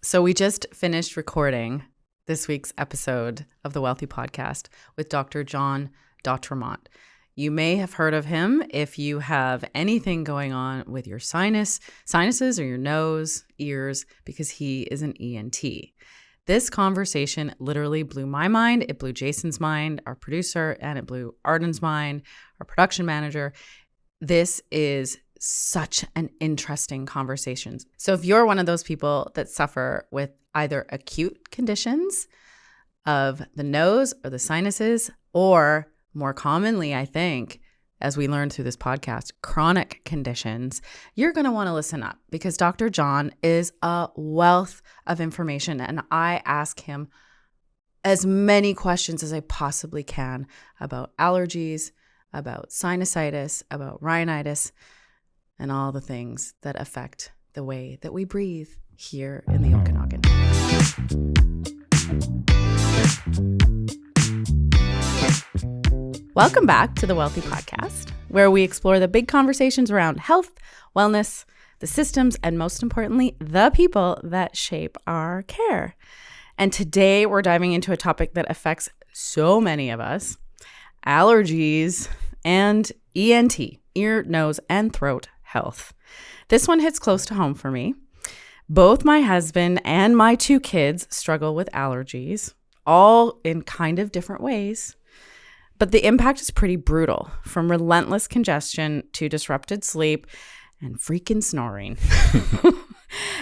So we just finished recording this week's episode of the Wealthy Podcast with Dr. Jon Dautremont. You may have heard of him if you have anything going on with your sinuses or your nose, ears, because he is an ENT. This conversation literally blew my mind. It blew Jason's mind, our producer, and it blew Arden's mind, our production manager. This is such an interesting conversation. So if you're one of those people that suffer with either acute conditions of the nose or the sinuses, or more commonly, I think, as we learned through this podcast, chronic conditions, you're going to want to listen up because Dr. Jon is a wealth of information, and I ask him as many questions as I possibly can about allergies, about sinusitis, about rhinitis, and all the things that affect the way that we breathe here in the Okanagan. Welcome back to the Wealthy Podcast, where we explore the big conversations around health, wellness, the systems, and most importantly, the people that shape our care. And today we're diving into a topic that affects so many of us, allergies and ENT, ear, nose, and throat health. This one hits close to home for me. Both my husband and my two kids struggle with allergies, all in kind of different ways. But the impact is pretty brutal, from relentless congestion to disrupted sleep and freaking snoring.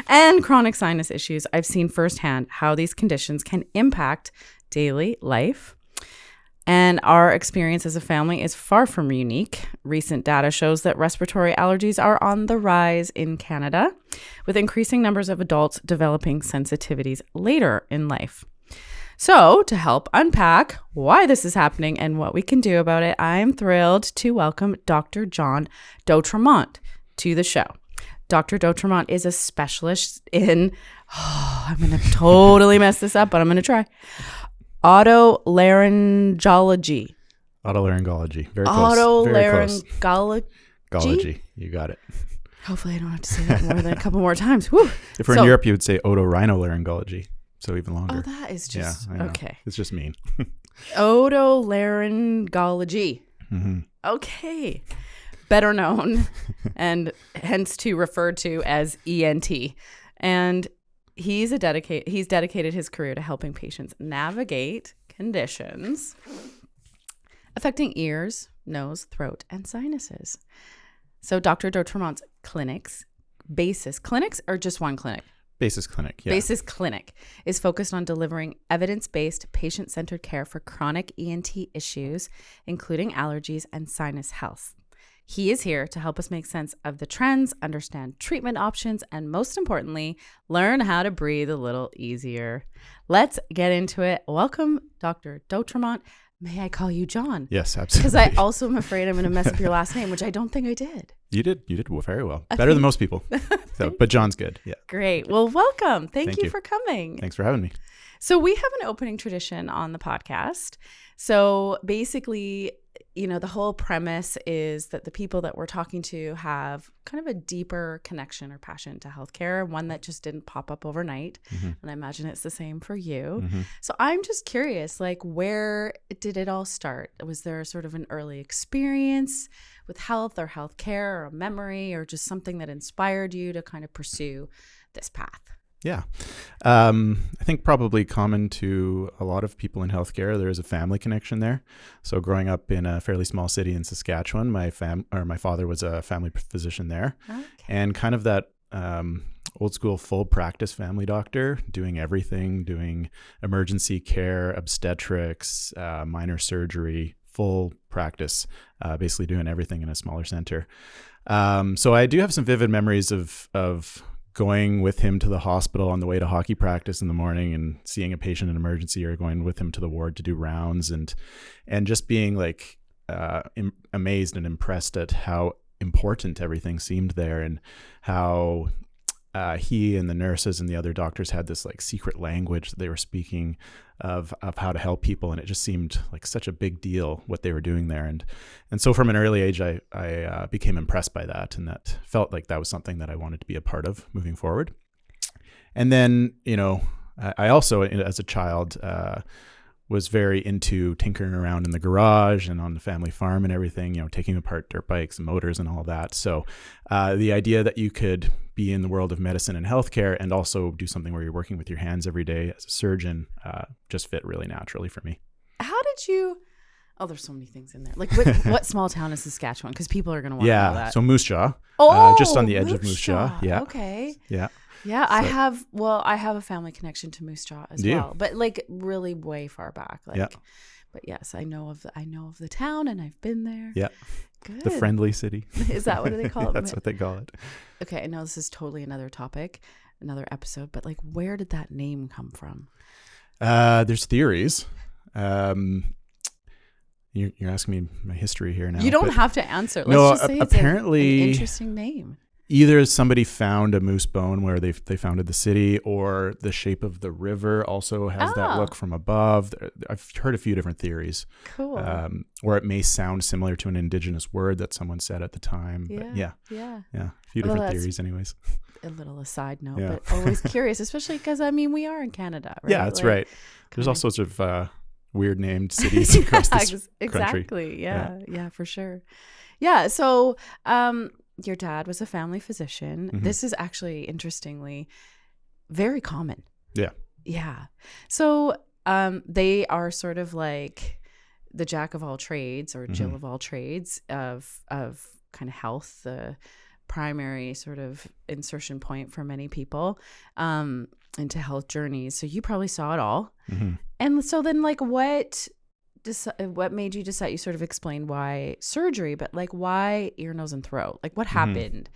And chronic sinus issues. I've seen firsthand how these conditions can impact daily life. And our experience as a family is far from unique. Recent data shows that respiratory allergies are on the rise in Canada, with increasing numbers of adults developing sensitivities later in life. So, to help unpack why this is happening and what we can do about it, I'm thrilled to welcome Dr. Jon Dautremont to the show. Dr. Dautremont is a specialist in, I'm going to totally mess this up, but I'm going to try. Otolaryngology. Otolaryngology. Very close. Otolaryngology. You got it. Hopefully I don't have to say that more than a couple more times. Whew. If we're in Europe, you would say otorhinolaryngology. So even longer. Oh, that is just, yeah, okay. It's just mean. Otolaryngology. Mm-hmm. Okay. Better known and hence to referred to as ENT. And he's dedicated his career to helping patients navigate conditions affecting ears, nose, throat, and sinuses. So Dr. Dautremont's clinics are just one clinic? Basis Clinic, yeah. Basis Clinic is focused on delivering evidence-based, patient-centered care for chronic ENT issues, including allergies and sinus health. He is here to help us make sense of the trends, understand treatment options, and most importantly, learn how to breathe a little easier. Let's get into it. Welcome, Dr. Dautremont. May I call you Jon? Yes, absolutely. Because I also am afraid I'm going to mess up your last name, which I don't think I did. You did very well. Better than most people. But Jon's good. Yeah. Great. Well, welcome. Thank you for coming. Thanks for having me. So we have an opening tradition on the podcast. So basically, the whole premise is that the people that we're talking to have kind of a deeper connection or passion to healthcare, one that just didn't pop up overnight. Mm-hmm. And I imagine it's the same for you. Mm-hmm. So I'm just curious, where did it all start? Was there sort of an early experience with health or healthcare or a memory or just something that inspired you to kind of pursue this path? Yeah. I think probably common to a lot of people in healthcare, there is a family connection there. So growing up in a fairly small city in Saskatchewan, my father was a family physician there. Okay. And kind of that old school full practice family doctor, doing everything, doing emergency care, obstetrics, minor surgery, full practice, basically doing everything in a smaller center. So I do have some vivid memories of going with him to the hospital on the way to hockey practice in the morning and seeing a patient in emergency, or going with him to the ward to do rounds, and just being amazed and impressed at how important everything seemed there, and how he and the nurses and the other doctors had this secret language that they were speaking of how to help people, and it just seemed like such a big deal what they were doing there, and so from an early age I became impressed by that, and that felt like that was something that I wanted to be a part of moving forward. And then, I also, as a child, was very into tinkering around in the garage and on the family farm and everything, taking apart dirt bikes and motors and all that. So the idea that you could be in the world of medicine and healthcare and also do something where you're working with your hands every day as a surgeon just fit really naturally for me. How did you... Oh, there's so many things in there. Like, what small town is Saskatchewan? Because people are going to want to know that. So Moose Jaw. Just on the edge of Moose Jaw. Yeah. Okay. Yeah. Yeah, I have a family connection to Moose Jaw as well, but like really way far back. Like, but yes, I know of the town, and I've been there. Yeah. Good. The friendly city. Is that what they call it? That's what they call it. Okay, I know this is totally another topic, another episode, but like, where did that name come from? There's theories. You're asking me my history here now. You don't have to answer. Let's just say apparently, it's an interesting name. Either somebody found a moose bone where they founded the city, or the shape of the river also has that look from above. I've heard a few different theories. Cool. Or it may sound similar to an indigenous word that someone said at the time. Yeah. But yeah. A few Well, different theories anyways. A little aside note, but always curious, especially because, we are in Canada, right? Yeah, that's right. There's all sorts of weird named cities across this country. Exactly. Yeah, for sure. Yeah, so... your dad was a family physician. Mm-hmm. This is actually, interestingly, very common. Yeah. Yeah. So they are sort of like the jack of all trades, or Jill of all trades of kind of health, the primary sort of insertion point for many people into health journeys. So you probably saw it all. Mm-hmm. And so then, like, what made you decide? You sort of explained why surgery, but like, why ear, nose, and throat? Like, what happened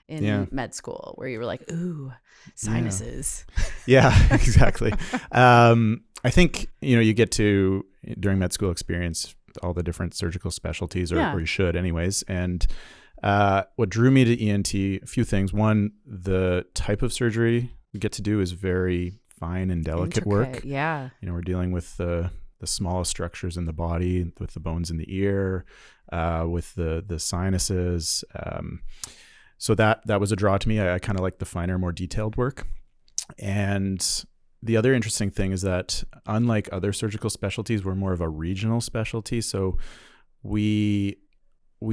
in med school where you were like, ooh, sinuses? Yeah, exactly. I think, you get to, during med school experience, all the different surgical specialties, or you should anyways. And what drew me to ENT, a few things. One, the type of surgery we get to do is very fine and delicate work. Yeah. We're dealing with the smallest structures in the body, with the bones in the ear, with the sinuses. So that was a draw to me. I kind of like the finer, more detailed work. And the other interesting thing is that, unlike other surgical specialties, we're more of a regional specialty. So we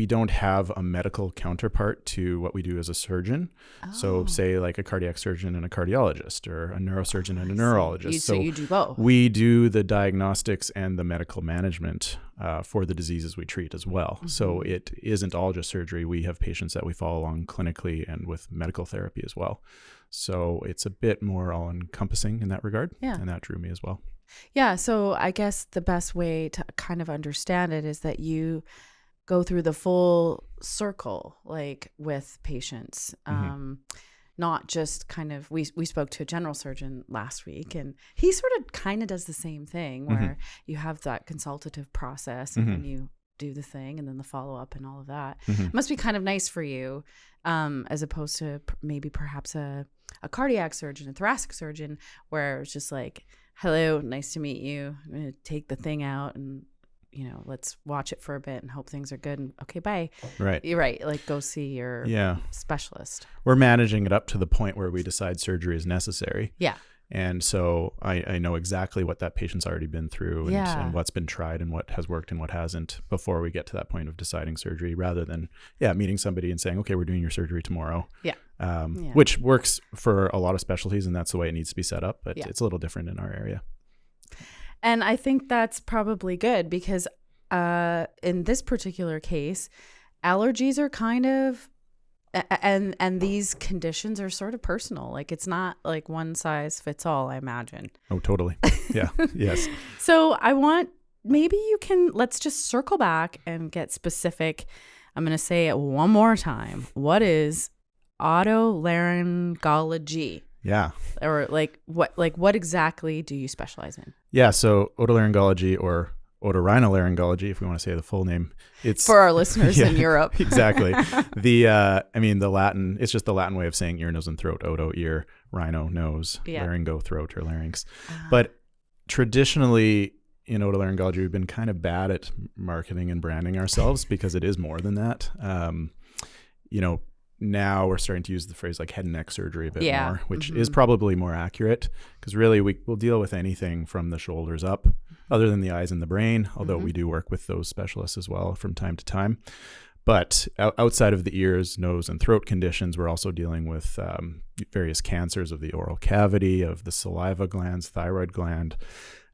don't have a medical counterpart to what we do as a surgeon. Oh. So say like a cardiac surgeon and a cardiologist, or a neurosurgeon and a neurologist. So you do both. We do the diagnostics and the medical management for the diseases we treat as well. Mm-hmm. So it isn't all just surgery. We have patients that we follow along clinically and with medical therapy as well. So it's a bit more all-encompassing in that regard. Yeah. And that drew me as well. Yeah. So I guess the best way to kind of understand it is that you go through the full circle, like, with patients, not just kind of, we spoke to a general surgeon last week, and he sort of kind of does the same thing, where you have that consultative process, and then you do the thing, and then the follow-up and all of that. It must be kind of nice for you, as opposed to maybe perhaps a cardiac surgeon, a thoracic surgeon, where it's just like, hello, nice to meet you, I'm going to take the thing out and let's watch it for a bit and hope things are good. And okay, bye. Right. You're right. Like, go see your specialist. We're managing it up to the point where we decide surgery is necessary. Yeah. And so I know exactly what that patient's already been through, and what's been tried and what has worked and what hasn't, before we get to that point of deciding surgery, rather than meeting somebody and saying, okay, we're doing your surgery tomorrow. Yeah. Which works for a lot of specialties, and that's the way it needs to be set up. But it's a little different in our area. And I think that's probably good, because in this particular case, allergies are kind of, and these conditions are sort of personal. Like, it's not like one size fits all, I imagine. Oh, totally. Yeah. Yes. So let's just circle back and get specific. I'm going to say it one more time. What is otolaryngology? Yeah. Or what exactly do you specialize in? Yeah. So otolaryngology, or otorhinolaryngology, if we want to say the full name, it's for our listeners in Europe. Exactly. The Latin, it's just the Latin way of saying ear, nose, and throat. Oto, ear, rhino, nose, laryngo, throat, or larynx. But traditionally in otolaryngology, we've been kind of bad at marketing and branding ourselves, because it is more than that. now we're starting to use the phrase like head and neck surgery a bit more, which Mm-hmm. is probably more accurate, because really we'll deal with anything from the shoulders up, other than the eyes and the brain, although we do work with those specialists as well from time to time. But outside of the ears, nose, and throat conditions, we're also dealing with various cancers of the oral cavity, of the saliva glands, thyroid gland,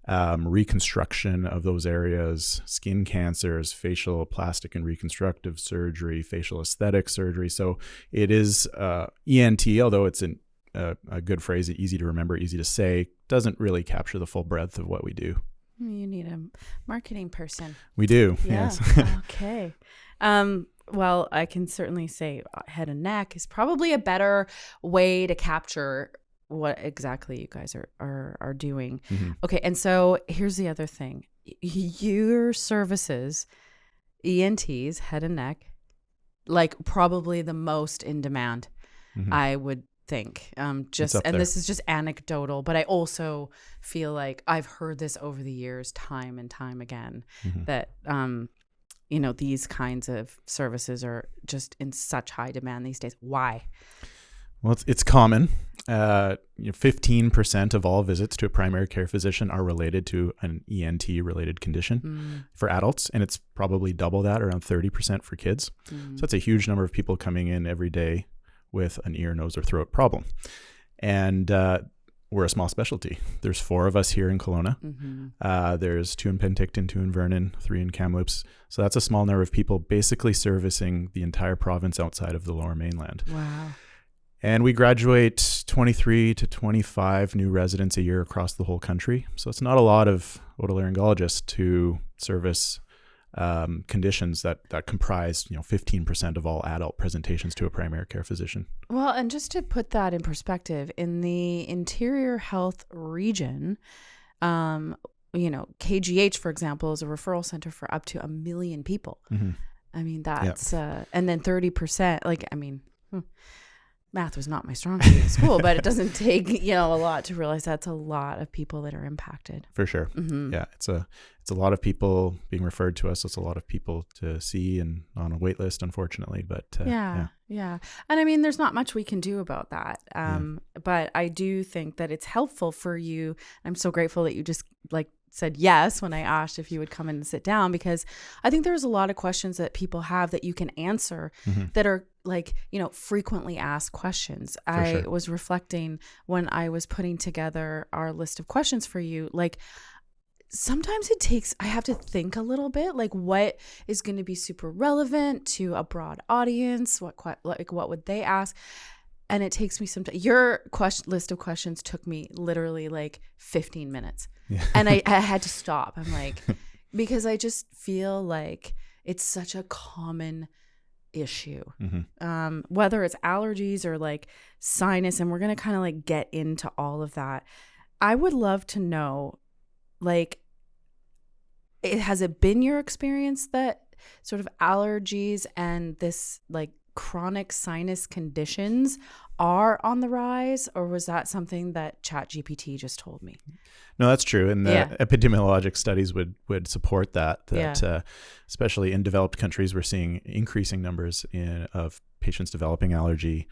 reconstruction of those areas, skin cancers, facial, plastic, and reconstructive surgery, facial aesthetic surgery. So it is ENT, although it's a good phrase, easy to remember, easy to say, doesn't really capture the full breadth of what we do. You need a marketing person. We do, Yeah. yes. Okay. Well, I can certainly say head and neck is probably a better way to capture what exactly you guys are doing. Mm-hmm. Okay. And so here's the other thing. Your services, ENTs, head and neck, like probably the most in demand, I would think. And this is just anecdotal, but I also feel like I've heard this over the years time and time again, that these kinds of services are just in such high demand these days. Why? Well, it's common. 15% of all visits to a primary care physician are related to an ENT related condition for adults, and it's probably double that, around 30% for kids. So it's a huge number of people coming in every day with an ear, nose, or throat problem. And we're a small specialty. There's 4 of us here in Kelowna. There's 2 in Penticton, 2 in Vernon, 3 in Kamloops. So that's a small number of people basically servicing the entire province outside of the Lower Mainland. Wow. And we graduate 23 to 25 new residents a year across the whole country. So it's not a lot of otolaryngologists to service conditions that comprise 15% of all adult presentations to a primary care physician. Well, and just to put that in perspective, in the interior health region, KGH, for example, is a referral center for up to 1 million people. I mean, that's and then 30%, math was not my strong suit in school, but it doesn't take, a lot to realize that's a lot of people that are impacted. For sure. Yeah. It's a lot of people being referred to us. It's a lot of people to see and on a wait list, unfortunately, but yeah. And there's not much we can do about that. But I do think that it's helpful for you. I'm so grateful that you just said yes when I asked if you would come in and sit down, because I think there's a lot of questions that people have that you can answer that are frequently asked questions. I was reflecting when I was putting together our list of questions for you, sometimes I have to think a little bit, what is going to be super relevant to a broad audience? What would they ask? And it takes me some time. Your list of questions took me literally 15 minutes. Yeah. And I had to stop. I'm because I just feel like it's such a common issue, whether it's allergies or sinus. And we're going to kind of get into all of that. I would love to know, has it been your experience that sort of allergies and this chronic sinus conditions are on the rise, or was that something that ChatGPT just told me? No, that's true. And the epidemiologic studies would support that especially in developed countries, we're seeing increasing numbers of patients developing allergy,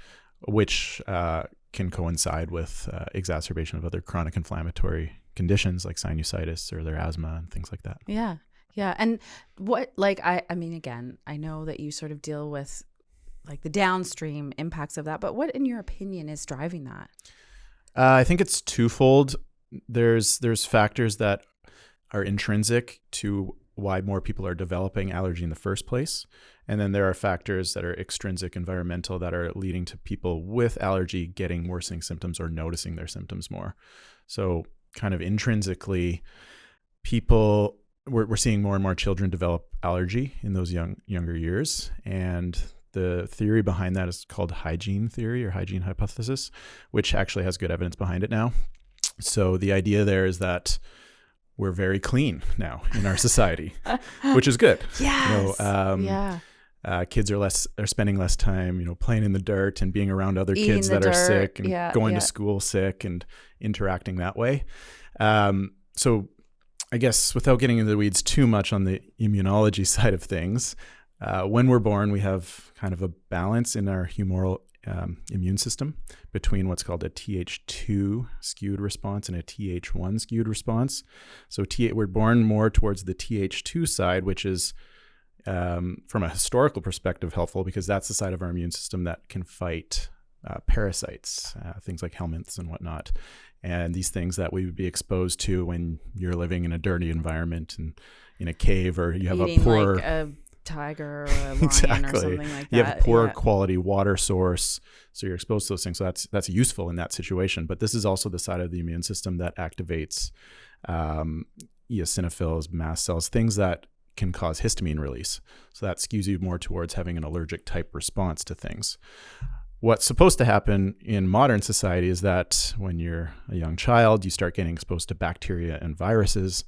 which can coincide with exacerbation of other chronic inflammatory conditions like sinusitis or their asthma and things like that. Yeah. And what, again, I know that you sort of deal with the downstream impacts of that, but what, in your opinion, is driving that? I think it's twofold. There's factors that are intrinsic to why more people are developing allergy in the first place. And then there are factors that are extrinsic, environmental, that are leading to people with allergy getting worsening symptoms or noticing their symptoms more. So kind of intrinsically, we're seeing more and more children develop allergy in those younger years. And the theory behind that is called hygiene theory or hygiene hypothesis, which actually has good evidence behind it now. So the idea there is that we're very clean now in our society, which is good. Yes. Kids are spending less time, playing in the dirt and being around other kids that are sick and going to school sick and interacting that way. So I guess without getting into the weeds too much on the immunology side of things, When we're born, we have kind of a balance in our humoral immune system between what's called a Th2 skewed response and a Th1 skewed response. So we're born more towards the Th2 side, which is from a historical perspective helpful because that's the side of our immune system that can fight parasites, things like helminths and whatnot, and these things that we would be exposed to when you're living in a dirty environment and in a cave, or you have Eating a poor like a tiger or a lion exactly. or something like that. You have a poor quality water source, so you're exposed to those things. So that's useful in that situation. But this is also the side of the immune system that activates eosinophils, mast cells, things that can cause histamine release. So that skews you more towards having an allergic type response to things. What's supposed to happen in modern society is that when you're a young child, you start getting exposed to bacteria and viruses,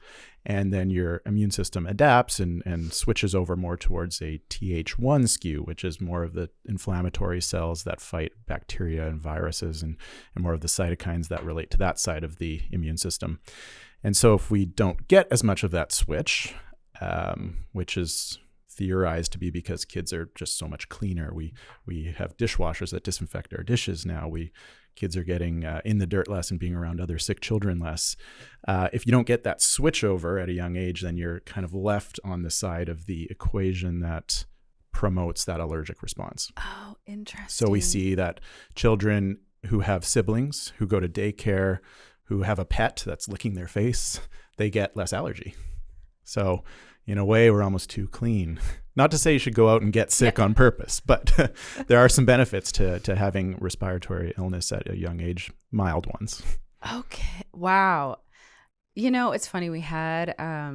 and then your immune system adapts and switches over more towards a Th1 skew, which is more of the inflammatory cells that fight bacteria and viruses and more of the cytokines that relate to that side of the immune system. And so if we don't get as much of that switch, which is theorized to be because kids are just so much cleaner. We have dishwashers that disinfect our dishes now. Kids are getting in the dirt less and being around other sick children less. If you don't get that switch over at a young age, then you're kind of left on the side of the equation that promotes that allergic response. Oh, interesting. So we see that children who have siblings, who go to daycare, who have a pet that's licking their face, they get less allergy. So in a way, we're almost too clean. Not to say you should go out and get sick on purpose, but there are some benefits to having respiratory illness at a young age, mild ones. Okay. Wow. It's funny. We had a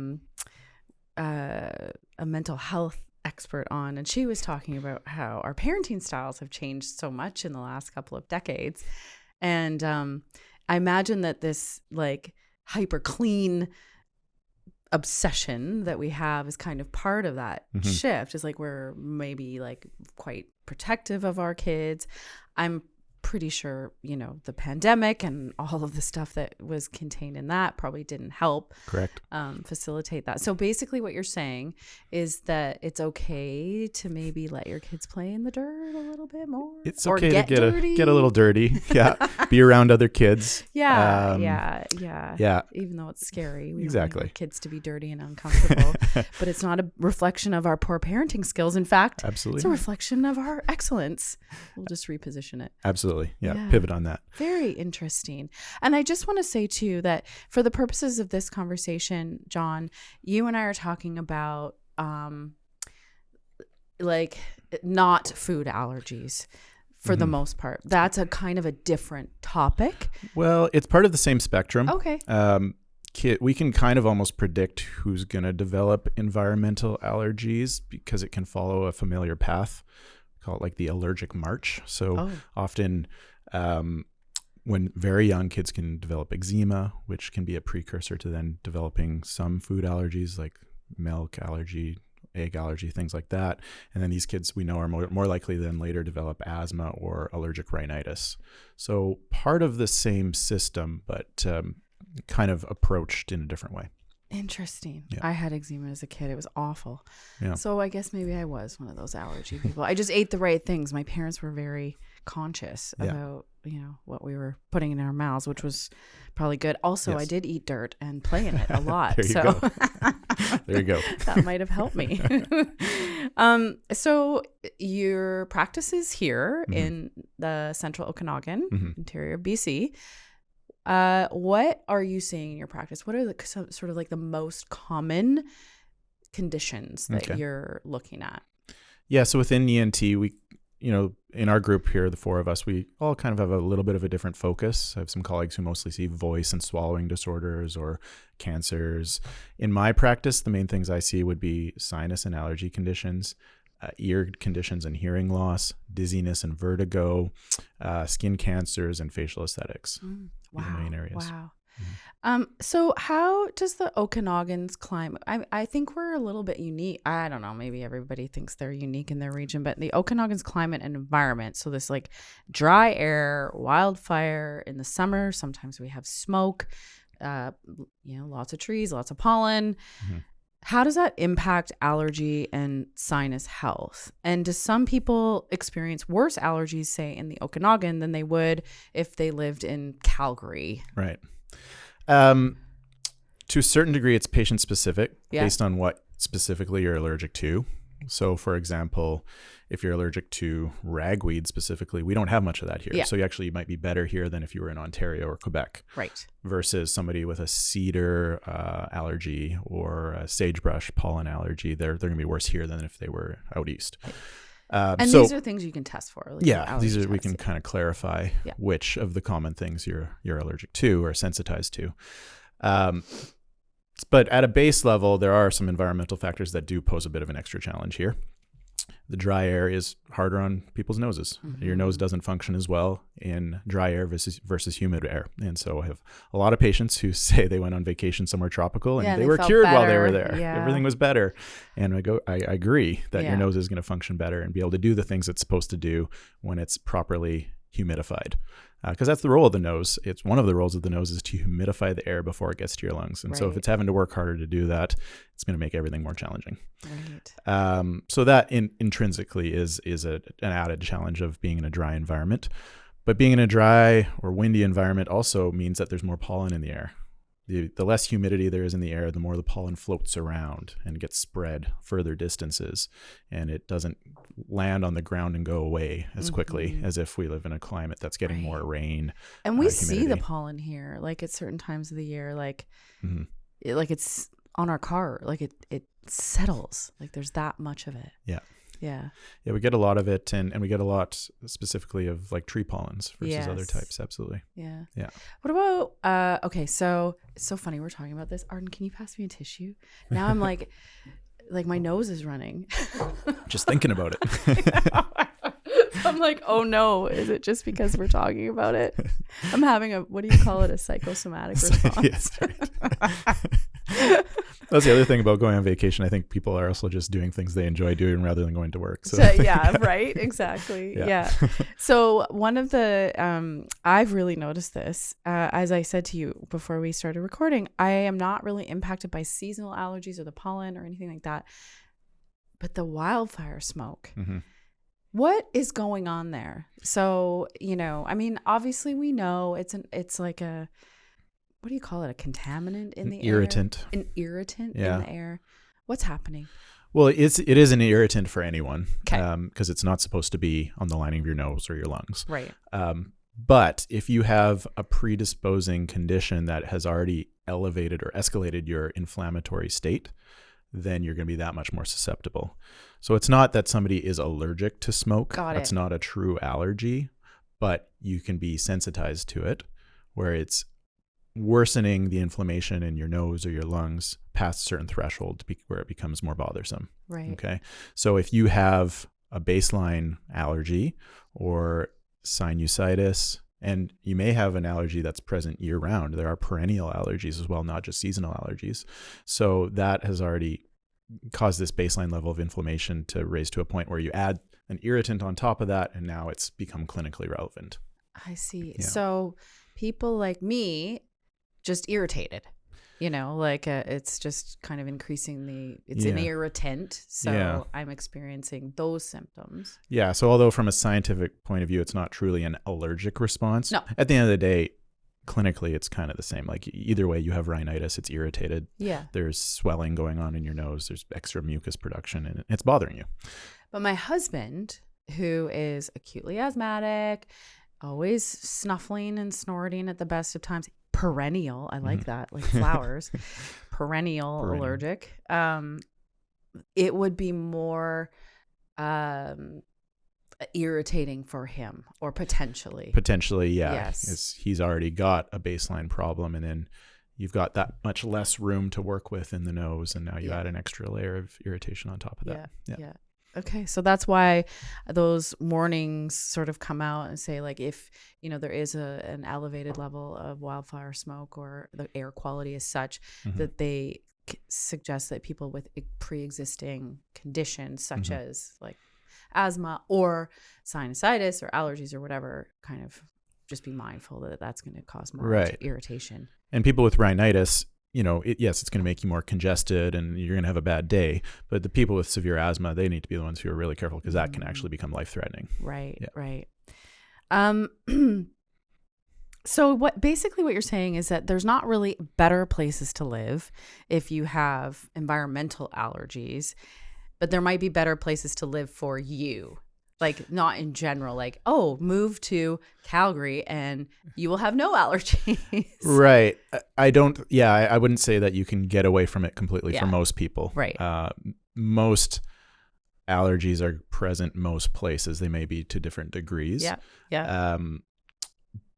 mental health expert on, and she was talking about how our parenting styles have changed so much in the last couple of decades. And I imagine that this like hyper clean obsession that we have is kind of part of that shift. Is like we're maybe like quite protective of our kids. I'm pretty sure the pandemic and all of the stuff that was contained in that probably didn't help facilitate that. So basically what you're saying is that it's okay to maybe let your kids play in the dirt a little bit more. It's okay to get a little dirty. Yeah. Be around other kids. Yeah. Even though it's scary. We don't want kids to be dirty and uncomfortable. But it's not a reflection of our poor parenting skills. In fact, absolutely, it's a reflection of our excellence. We'll just reposition it. Absolutely. Yeah. Pivot on that. Very interesting. And I just want to say too that for the purposes of this conversation, Jon, you and I are talking about like not food allergies for the most part. That's a kind of a different topic. Well, it's part of the same spectrum. Okay. We can kind of almost predict who's going to develop environmental allergies because it can follow a familiar path. Call it like the allergic march. So often when very young kids can develop eczema, which can be a precursor to then developing some food allergies like milk allergy, egg allergy, things like that. And then these kids we know are more likely than later develop asthma or allergic rhinitis. So part of the same system, but kind of approached in a different way. Interesting. Yeah. I had eczema as a kid. It was awful. Yeah. So I guess maybe I was one of those allergy people. I just ate the right things. My parents were very conscious about, what we were putting in our mouths, which was probably good. Also, I did eat dirt and play in it a lot. There you go. There you go. That might have helped me. So your practice is here in the central Okanagan, interior of BC. What are you seeing in your practice? What are the sort of like the most common conditions that you're looking at? Yeah. So within ENT, we, in our group here, the four of us, we all kind of have a little bit of a different focus. I have some colleagues who mostly see voice and swallowing disorders or cancers. In my practice, the main things I see would be sinus and allergy conditions, ear conditions and hearing loss, dizziness and vertigo, skin cancers, and facial aesthetics. Wow. The main areas. Wow. So how does the Okanagan's climate, I think we're a little bit unique. I don't know, maybe everybody thinks they're unique in their region, but the Okanagan's climate and environment. So this like dry air, wildfire in the summer. Sometimes we have smoke, lots of trees, lots of pollen. How does that impact allergy and sinus health? And do some people experience worse allergies, say, in the Okanagan than they would if they lived in Calgary? Right. To a certain degree, it's patient specific based on what specifically you're allergic to. So, for example, if you're allergic to ragweed specifically, we don't have much of that here. Yeah. So you might be better here than if you were in Ontario or Quebec. Right. Versus somebody with a cedar allergy or a sagebrush pollen allergy. They're going to be worse here than if they were out east. And these are things you can test for. Like these are we can kind of clarify which of the common things you're allergic to or sensitized to. But at a base level, there are some environmental factors that do pose a bit of an extra challenge here. The dry air is harder on people's noses. Mm-hmm. Your nose doesn't function as well in dry air versus humid air. And so I have a lot of patients who say they went on vacation somewhere tropical and they were cured while they were there. Yeah. Everything was better. And I agree that your nose is going to function better and be able to do the things it's supposed to do when it's properly humidified. Because that's the role of the nose. It's one of the roles of the nose is to humidify the air before it gets to your lungs. And so if it's having to work harder to do that, it's going to make everything more challenging. Right. So that intrinsically is an added challenge of being in a dry environment. But being in a dry or windy environment also means that there's more pollen in the air. The less humidity there is in the air, the more the pollen floats around and gets spread further distances. And it doesn't land on the ground and go away as quickly as if we live in a climate that's getting more rain. And we see the pollen here, like at certain times of the year, like it's on our car, like it settles, like there's that much of it. Yeah, we get a lot of it, and we get a lot specifically of like tree pollens versus other types. Absolutely. Yeah. What about, okay, so it's so funny we're talking about this. Arden, can you pass me a tissue? Now I'm like my nose is running. Just thinking about it. I'm like, oh no, is it just because we're talking about it? I'm having what do you call it? A psychosomatic response. Yes, right. That's the other thing about going on vacation. I think people are also just doing things they enjoy doing rather than going to work. So right. Exactly. Yeah. So one of the, I've really noticed this, as I said to you before we started recording, I am not really impacted by seasonal allergies or the pollen or anything like that, but the wildfire smoke. Mm-hmm. What is going on there? So, I mean, obviously we know it's like a, what do you call it? A contaminant in the irritant. Air? An irritant in the air. What's happening? Well, it is an irritant for anyone because it's not supposed to be on the lining of your nose or your lungs. Right. But if you have a predisposing condition that has already elevated or escalated your inflammatory state, then you're going to be that much more susceptible. So it's not that somebody is allergic to smoke. That's not a true allergy, but you can be sensitized to it where it's worsening the inflammation in your nose or your lungs past a certain threshold where it becomes more bothersome. Right. Okay. So if you have a baseline allergy or sinusitis, and you may have an allergy that's present year round, there are perennial allergies as well, not just seasonal allergies. So that has already caused this baseline level of inflammation to raise to a point where you add an irritant on top of that, and now it's become clinically relevant. I see. Yeah. So people like me, just irritated, it's just kind of increasing it's an irritant. So I'm experiencing those symptoms. Yeah. So although from a scientific point of view, it's not truly an allergic response. No. At the end of the day, clinically, it's kind of the same. Like either way, you have rhinitis, it's irritated. Yeah. There's swelling going on in your nose. There's extra mucus production and it's bothering you. But my husband, who is acutely asthmatic, always snuffling and snorting at the best of times, perennial, I like that, like flowers, perennial allergic, it would be more irritating for him, or potentially, yeah. Yes. He's already got a baseline problem, and then you've got that much less room to work with in the nose, and now you add an extra layer of irritation on top of that. Yeah. Okay. So that's why those warnings sort of come out and say, like, if, there is an elevated level of wildfire smoke or the air quality is such that they suggest that people with pre-existing conditions such as like asthma or sinusitis or allergies or whatever, kind of just be mindful that that's going to cause more irritation. And people with rhinitis, yes, it's going to make you more congested and you're going to have a bad day. But the people with severe asthma, they need to be the ones who are really careful because that can actually become life-threatening. Right, Yeah. right. So what you're saying is that there's not really better places to live if you have environmental allergies, but there might be better places to live for you. Like not in general, like, oh, move to Calgary and you will have no allergies. Right. I wouldn't say that you can get away from it completely for most people. Right. Most allergies are present most places. They may be to different degrees. Yeah.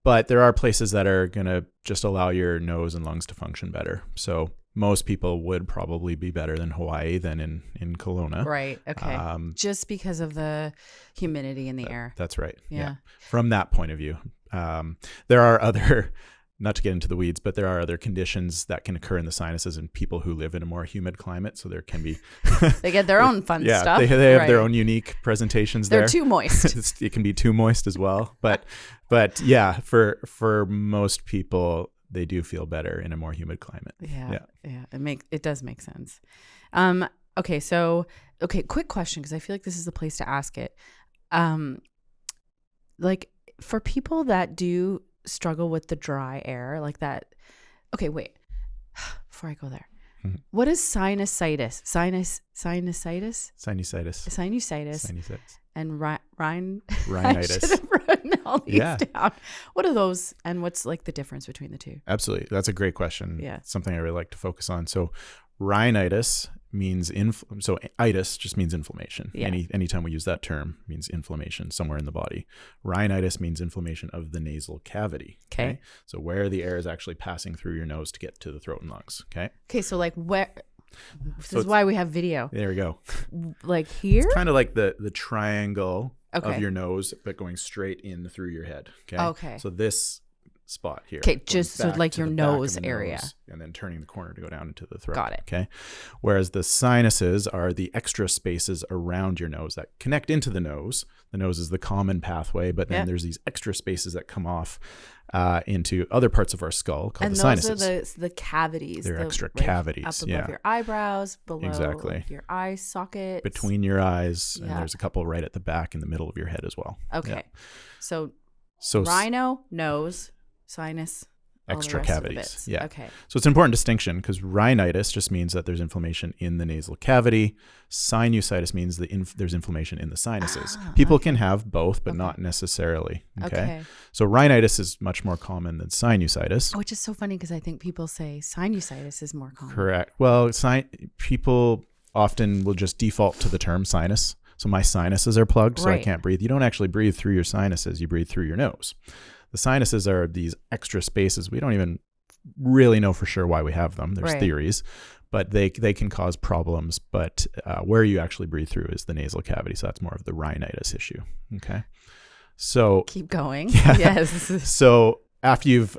But there are places that are going to just allow your nose and lungs to function better. So most people would probably be better than Hawaii than in Kelowna. Right. Okay. Just because of the humidity in the air. That's right. Yeah. From that point of view, there are other, not to get into the weeds, but there are other conditions that can occur in the sinuses in people who live in a more humid climate. So there can be... They get their own fun stuff. They have their own unique presentations there. They're too moist. It can be too moist as well. But yeah, for most people, they do feel better in a more humid climate. Yeah. It does make sense. Okay. Quick question, because I feel like this is the place to ask it. Like for people that do struggle with the dry air like that. Okay, wait. Before I go there. Mm-hmm. What is sinusitis? Sinusitis? Sinusitis. And rhinitis. I should have written all these down. What are those, and what's like the difference between the two? Absolutely. That's a great question. Yeah. It's something I really like to focus on. So rhinitis means so itis just means inflammation. Yeah. Anytime we use that term means inflammation somewhere in the body. Rhinitis means inflammation of the nasal cavity. Okay. So where the air is actually passing through your nose to get to the throat and lungs. Okay. So like where? This is why we have video. There we go. Like here? It's kind of like the triangle of your nose, but going straight in through your head. Okay. So this spot here. Okay, just so like your nose area. And then turning the corner to go down into the throat. Got it. Okay. Whereas the sinuses are the extra spaces around your nose that connect into the nose. The nose is the common pathway, but then there's these extra spaces that come off into other parts of our skull called the sinuses. And those are the cavities. They're extra cavities. Up above your eyebrows, below your eye socket. Between your eyes. And there's a couple right at the back in the middle of your head as well. Okay. Yeah. So rhino, nose, sinus, extra cavities. Yeah. Okay. So it's an important distinction because rhinitis just means that there's inflammation in the nasal cavity. Sinusitis means there's inflammation in the sinuses. People can have both, but not necessarily. Okay. So rhinitis is much more common than sinusitis. Which is so funny because I think people say sinusitis is more common. Correct. Well, people often will just default to the term sinus. So my sinuses are plugged, so I can't breathe. You don't actually breathe through your sinuses. You breathe through your nose. The sinuses are these extra spaces. We don't even really know for sure why we have them. There's theories, but they can cause problems. But where you actually breathe through is the nasal cavity. So that's more of the rhinitis issue. Okay. So keep going. Yeah. Yes. So after you've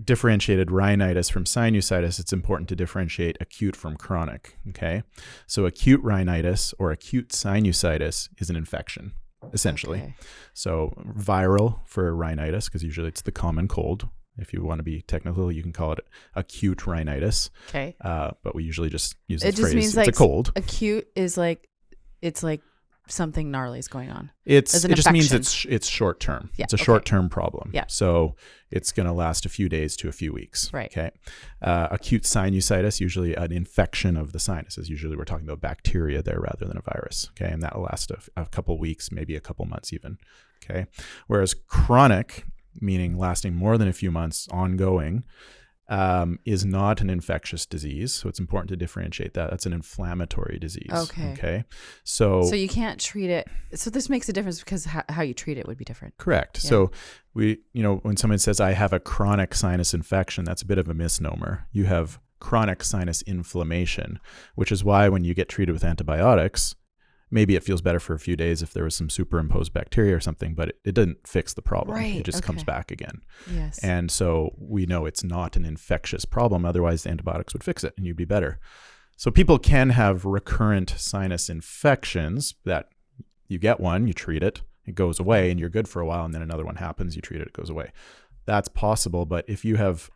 differentiated rhinitis from sinusitis, it's important to differentiate acute from chronic. Okay. So acute rhinitis or acute sinusitis is an infection. Essentially. Okay. So viral for rhinitis, because usually it's the common cold. If you want to be technical, you can call it acute rhinitis. Okay. But we usually just use the phrase, means it's like a cold. Acute is like, it's like something gnarly is going on. It just means it's short term. Yeah, it's a short term problem. Yeah. So it's going to last a few days to a few weeks. Right. Okay. Acute sinusitis, usually an infection of the sinuses. Usually we're talking about bacteria there rather than a virus. Okay. And that will last a couple weeks, maybe a couple months even. Okay. Whereas chronic, meaning lasting more than a few months, ongoing, is not an infectious disease. So it's important to differentiate that. That's an inflammatory disease. Okay. So you can't treat it. So this makes a difference because how you treat it would be different. Correct. Yeah. So when someone says, I have a chronic sinus infection, that's a bit of a misnomer. You have chronic sinus inflammation, which is why when you get treated with antibiotics, maybe it feels better for a few days if there was some superimposed bacteria or something, but it didn't fix the problem. Right. It just comes back again. Yes. And so we know it's not an infectious problem. Otherwise, the antibiotics would fix it and you'd be better. So people can have recurrent sinus infections that you get one, you treat it, it goes away and you're good for a while. And then another one happens, you treat it, it goes away. That's possible. But if you have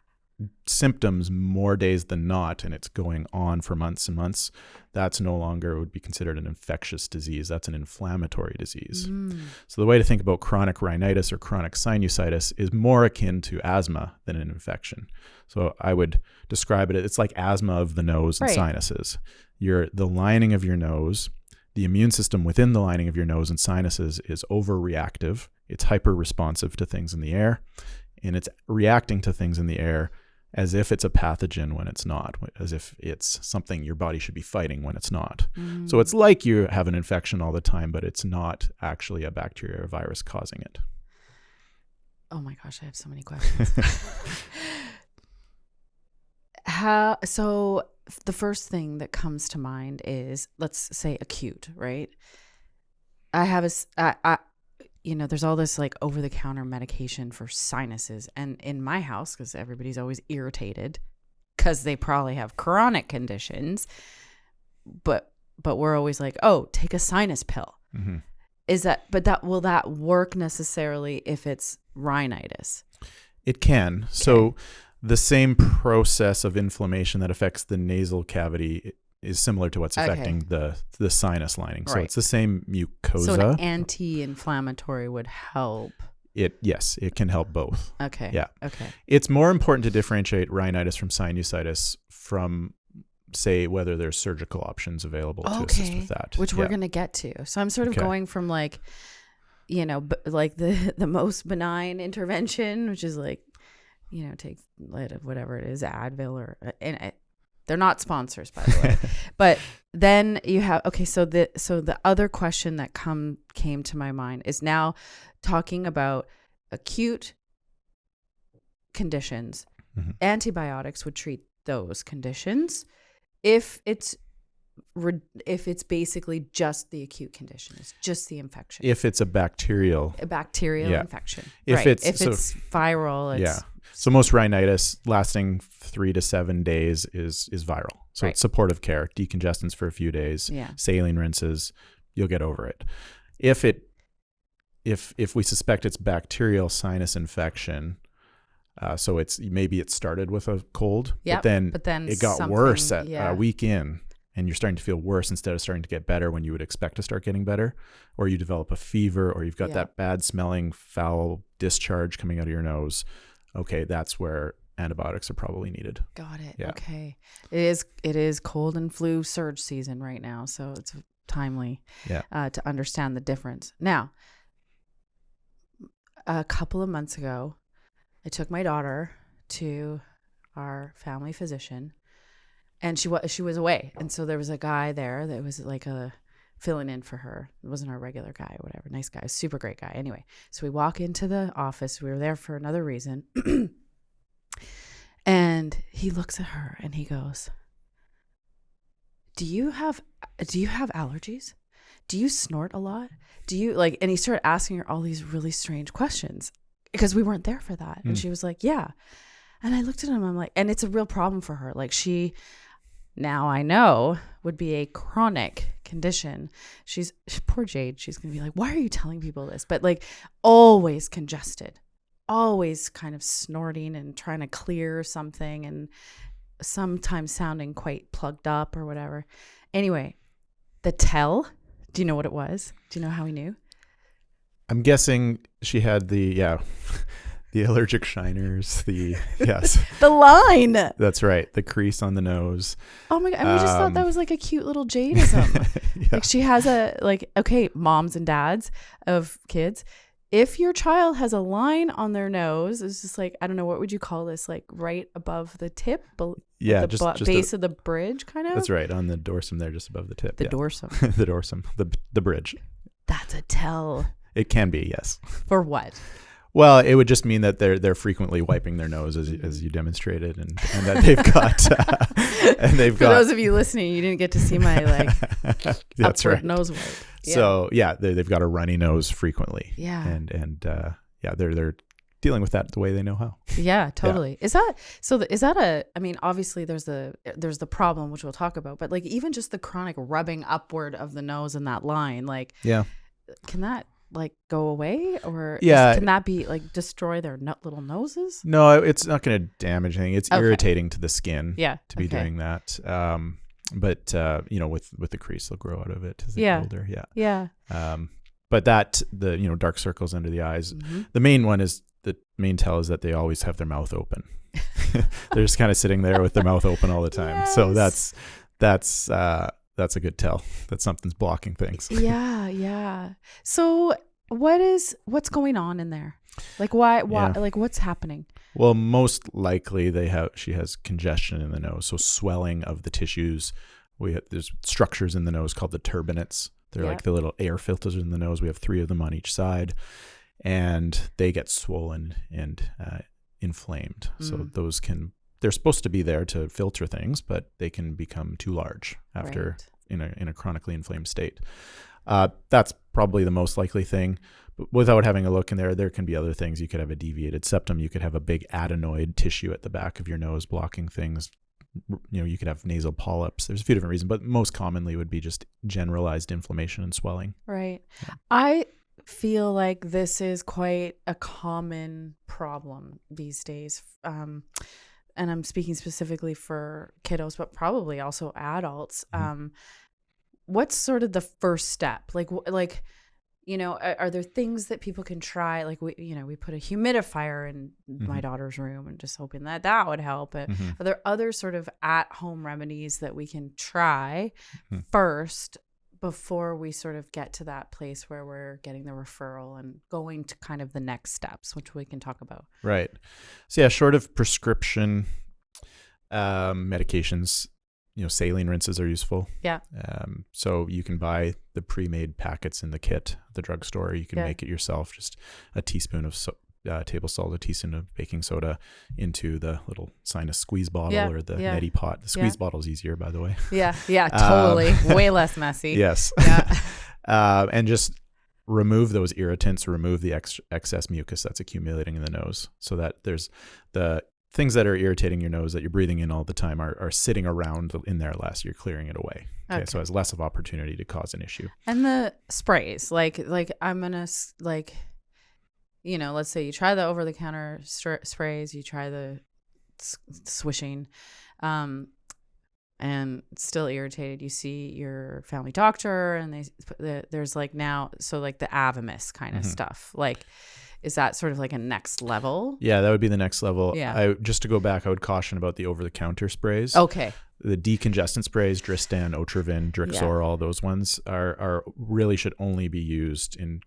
symptoms more days than not, and it's going on for months and months, that's no longer would be considered an infectious disease. That's an inflammatory disease. So the way to think about chronic rhinitis or chronic sinusitis is more akin to asthma than an infection. So I would describe it, it's like asthma of the nose and sinuses. The lining of your nose, the immune system within the lining of your nose and sinuses is overreactive. It's hyper responsive to things in the air, and it's reacting to things in the air as if it's a pathogen when it's not, as if it's something your body should be fighting when it's not. So it's like you have an infection all the time, but it's not actually a bacteria or virus causing it. Oh my gosh, I have so many questions. So the first thing that comes to mind is, let's say acute, right? I have there's all this like over-the-counter medication for sinuses. And in my house, because everybody's always irritated because they probably have chronic conditions, but we're always like, oh, take a sinus pill. Will that work necessarily if it's rhinitis? It can. Okay. So the same process of inflammation that affects the nasal cavity is similar to what's affecting the sinus lining. So it's the same mucosa. So an anti-inflammatory would help. Yes, it can help both. Okay. Yeah. Okay. It's more important to differentiate rhinitis from sinusitis from, say, whether there's surgical options available to assist with that. Which we're going to get to. So I'm sort of going from like, like the most benign intervention, which is like, take whatever it is, Advil or they're not sponsors, by the way. But then you have, so the other question that came to my mind is now talking about acute conditions. Antibiotics would treat those conditions if it's basically just the acute condition, it's just the infection. If it's a bacterial infection. If it's viral, it's So most rhinitis lasting 3 to 7 days is viral. So it's supportive care, decongestants for a few days, saline rinses, you'll get over it. If we suspect it's bacterial sinus infection, so maybe it started with a cold, but then it got worse at a week in, and you're starting to feel worse instead of starting to get better when you would expect to start getting better, or you develop a fever, or you've got that bad smelling foul discharge coming out of your nose. Okay, that's where antibiotics are probably needed. Got it. Yeah. Okay. It is cold and flu surge season right now, so it's timely to understand the difference. Now, a couple of months ago, I took my daughter to our family physician, and she was away, and so there was a guy there that was like filling in for her. It wasn't our regular guy or whatever. Nice guy, super great guy. Anyway, so we walk into the office. We were there for another reason. And he looks at her and he goes, do you have allergies? Do you snort a lot? Do you and he started asking her all these really strange questions because we weren't there for that. And she was like, yeah. And I looked at him, I'm like, and it's a real problem for her. Like now I know would be a chronic condition. Poor Jade. She's going to be like, why are you telling people this? But like always congested, always kind of snorting and trying to clear something and sometimes sounding quite plugged up or whatever. Anyway, the tell, do you know what it was? Do you know how he knew? I'm guessing she had the allergic shiners, yes. The line. That's right. The crease on the nose. Oh my God. And we just thought that was like a cute little Jadeism. Like she has moms and dads of kids. If your child has a line on their nose, it's just like, I don't know, what would you call this? Like right above the tip? Just base of the bridge kind of? That's right. On the dorsum there, just above the tip. The dorsum. The dorsum. The bridge. That's a tell. It can be, yes. For what? Well, it would just mean that they're frequently wiping their nose as you demonstrated, and that they've got For those of you listening, you didn't get to see my that's upward right. nose wipe. Yeah. So they've got a runny nose frequently. Yeah. And they're dealing with that the way they know how. Yeah, totally. Yeah. I mean, obviously there's the problem, which we'll talk about, but like even just the chronic rubbing upward of the nose and that line, can that like go away, or Yeah. can that be like destroy their little noses? No, it's not going to damage anything. It's Okay. irritating to the skin Yeah. to be doing that. But with the crease, they'll grow out of it as they get older. Yeah. Yeah. But the dark circles under the eyes, the main tell is that they always have their mouth open. They're just kind of sitting there with their mouth open all the time. Yes. So that's a good tell that something's blocking things. Yeah. So what's going on in there? Like why like what's happening? Well, most likely she has congestion in the nose, so swelling of the tissues. There's structures in the nose called the turbinates. They're like the little air filters in the nose. We have 3 of them on each side, and they get swollen and inflamed. So they're supposed to be there to filter things, but they can become too large after in a chronically inflamed state. That's probably the most likely thing. But without having a look in there can be other things. You could have a deviated septum. You could have a big adenoid tissue at the back of your nose blocking things. You could have nasal polyps. There's a few different reasons, but most commonly would be just generalized inflammation and swelling. Right. Yeah. I feel like this is quite a common problem these days. And I'm speaking specifically for kiddos, but probably also adults. What's sort of the first step? Are there things that people can try? Like we put a humidifier in my daughter's room and just hoping that would help. But are there other sort of at-home remedies that we can try first before we sort of get to that place where we're getting the referral and going to kind of the next steps, which we can talk about? Right. So short of prescription medications, saline rinses are useful. Yeah. So you can buy the pre-made packets in the kit at the drugstore. You can make it yourself, just a teaspoon of table salt, a teaspoon of baking soda into the little sinus squeeze bottle or the neti pot. The squeeze bottle is easier, by the way. Yeah, totally. Way less messy. Yes. Yeah. And just remove those irritants, remove the excess mucus that's accumulating in the nose, so that there's the things that are irritating your nose that you're breathing in all the time are sitting around in there less. You're clearing it away. Okay. So it has less of opportunity to cause an issue. And the sprays, like I'm going to let's say you try the over-the-counter sprays, you try the swishing, and still irritated. You see your family doctor and there's like now, so like the Avamis kind of stuff. Like, is that sort of like a next level? Yeah, that would be the next level. Yeah. Just to go back, I would caution about the over-the-counter sprays. Okay. The decongestant sprays, Dristan, Otrivin, Drixor, all those ones are really should only be used in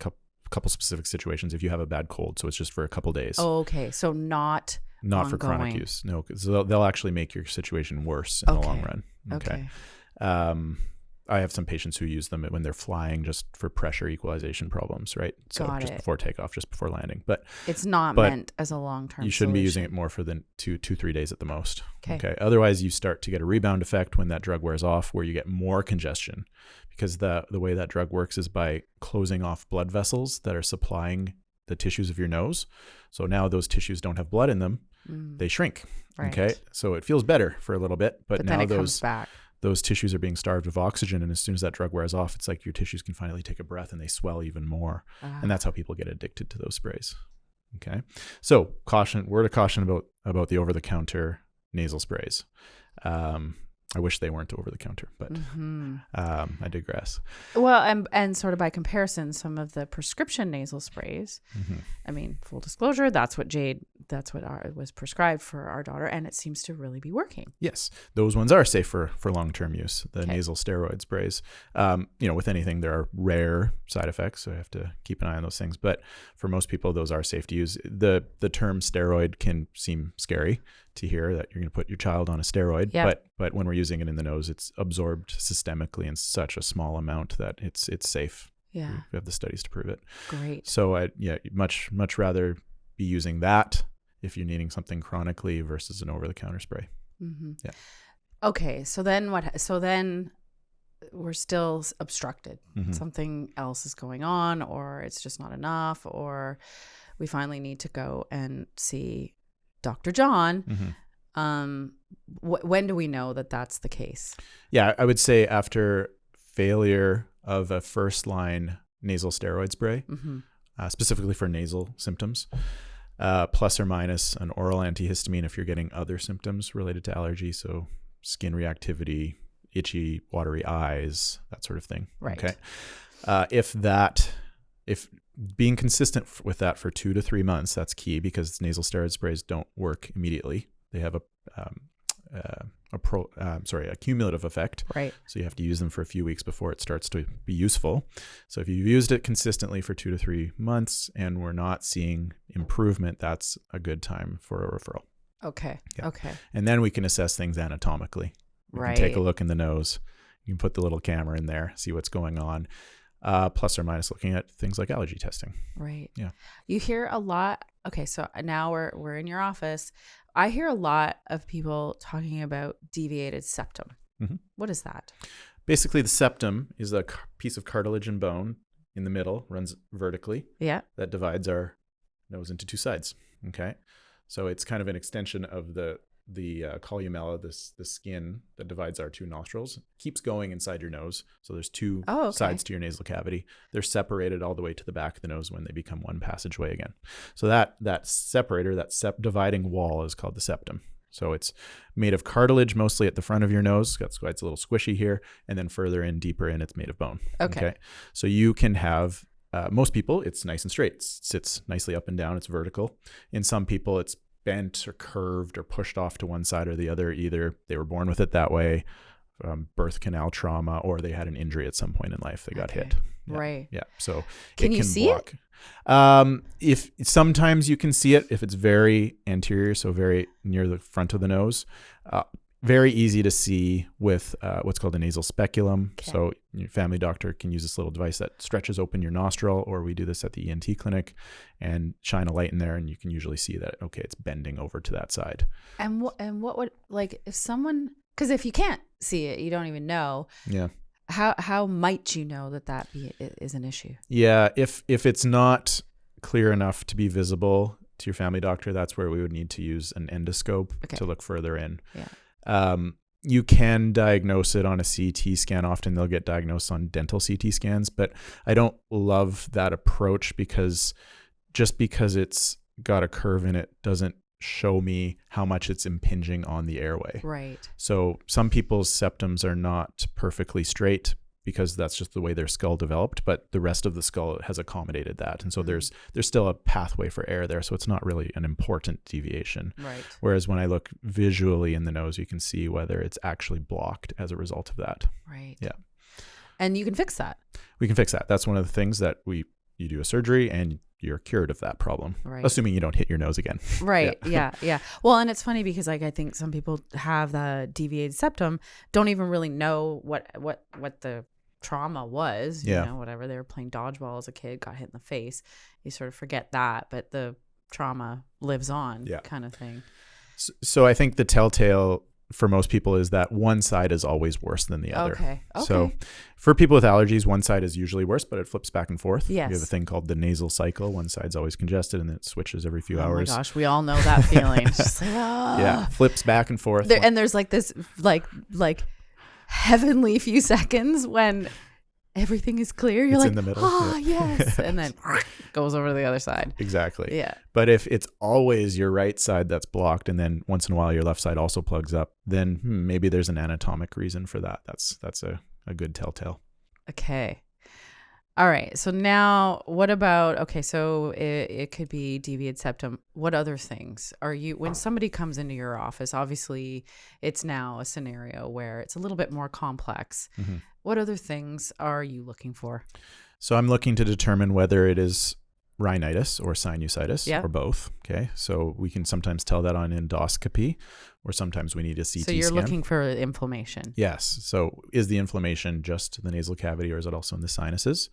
couple specific situations if you have a bad cold. So it's just for a couple days. Oh, okay. So not ongoing. For chronic use. No, because they'll actually make your situation worse in the long run. Okay. I have some patients who use them when they're flying just for pressure equalization problems, right? So before takeoff, just before landing. But it's not meant as a long-term You shouldn't solution. be using it more for than 2-3 days at the most. Okay. Otherwise, you start to get a rebound effect when that drug wears off, where you get more congestion, because the way that drug works is by closing off blood vessels that are supplying the tissues of your nose. So now those tissues don't have blood in them. They shrink. Right. Okay. So it feels better for a little bit, but now then it comes back. Those tissues are being starved of oxygen, and as soon as that drug wears off, it's like your tissues can finally take a breath and they swell even more. And that's how people get addicted to those sprays. Okay. So word of caution about the over-the-counter nasal sprays. I wish they weren't over the counter, but I digress. Well, and sort of by comparison, some of the prescription nasal sprays, I mean, full disclosure, that's what was prescribed for our daughter, and it seems to really be working. Yes, those ones are safe for long-term use, the nasal steroid sprays. With anything, there are rare side effects, so I have to keep an eye on those things. But for most people, those are safe to use. The term steroid can seem scary to hear, that you're going to put your child on a steroid, but when we're using it in the nose, it's absorbed systemically in such a small amount that it's safe. Yeah, we have the studies to prove it. Great. So I much rather be using that if you're needing something chronically versus an over-the-counter spray. Yeah. Okay, so then what? So then we're still obstructed. Something else is going on, or it's just not enough, or we finally need to go and see Dr. Jon. When do we know that that's the case? Yeah, I would say after failure of a first-line nasal steroid spray, Mm-hmm. Specifically for nasal symptoms, plus or minus an oral antihistamine if you're getting other symptoms related to allergy, so skin reactivity, itchy, watery eyes, that sort of thing. Right. Okay. If being consistent with that for 2 to 3 months, that's key, because nasal steroid sprays don't work immediately. They have a cumulative effect. Right. So you have to use them for a few weeks before it starts to be useful. So if you've used it consistently for 2 to 3 months and we're not seeing improvement, that's a good time for a referral. Okay. Yeah. Okay. And then we can assess things anatomically. We Right. can take a look in the nose. You can put the little camera in there, see what's going on. Plus or minus looking at things like allergy testing. Right. Yeah. You hear a lot. Okay. So now we're in your office. I hear a lot of people talking about deviated septum. Mm-hmm. What is that? Basically, the septum is a piece of cartilage and bone in the middle, runs vertically. Yeah. That divides our nose into 2 sides. Okay. So it's kind of an extension of the columella, the skin that divides our 2 nostrils, keeps going inside your nose. So there's 2 sides to your nasal cavity. They're separated all the way to the back of the nose when they become one passageway again. So that separator, that dividing wall, is called the septum. So it's made of cartilage mostly at the front of your nose. That's why it's a little squishy here. And then further in, deeper in, it's made of bone. Okay. So you can have, most people, it's nice and straight. It sits nicely up and down. It's vertical. In some people, it's bent or curved or pushed off to one side or the other. Either they were born with it that way, birth canal trauma, or they had an injury at some point in life. They got hit. Yeah. Right. Yeah. So can it you can see block. If sometimes you can see it if it's very anterior, so very near the front of the nose. Very easy to see with what's called a nasal speculum. Okay. So your family doctor can use this little device that stretches open your nostril, or we do this at the ENT clinic, and shine a light in there, and you can usually see that, okay, it's bending over to that side. And what would, like, if someone, because if you can't see it, you don't even know. Yeah. How might you know that is an issue? Yeah. If it's not clear enough to be visible to your family doctor, that's where we would need to use an endoscope to look further in. Yeah. You can diagnose it on a CT scan. Often they'll get diagnosed on dental CT scans, but I don't love that approach, because just because it's got a curve in it doesn't show me how much it's impinging on the airway. Right. So some people's septums are not perfectly straight because that's just the way their skull developed, but the rest of the skull has accommodated that. And so there's still a pathway for air there. So it's not really an important deviation. Right. Whereas when I look visually in the nose, you can see whether it's actually blocked as a result of that. Right. Yeah. And you can fix that. We can fix that. That's one of the things that you do a surgery and you're cured of that problem, assuming you don't hit your nose again. Right. Yeah. Well, and it's funny because, like, I think some people have the deviated septum, don't even really know what the trauma was, you know, whatever. They were playing dodgeball as a kid, got hit in the face. You sort of forget that, but the trauma lives on, kind of thing. So I think the telltale for most people is that one side is always worse than the other. Okay. So for people with allergies, one side is usually worse, but it flips back and forth. Yes. We have a thing called the nasal cycle. One side's always congested and it switches every few hours. Oh my gosh, we all know that feeling. It's just like, yeah, flips back and forth. And there's like this like heavenly few seconds when everything is clear. You're it's like, in the middle. Yes. And then goes over to the other side. Exactly. Yeah. But if it's always your right side that's blocked and then once in a while your left side also plugs up, then maybe there's an anatomic reason for that. That's a good telltale. Okay. All right. So now what about, so it could be deviated septum. What other things when somebody comes into your office, obviously it's now a scenario where it's a little bit more complex. Mm-hmm. What other things are you looking for? So I'm looking to determine whether it is rhinitis or sinusitis or both. Okay. So we can sometimes tell that on endoscopy, or sometimes we need a CT scan. So you're looking for inflammation. Yes. So is the inflammation just the nasal cavity, or is it also in the sinuses?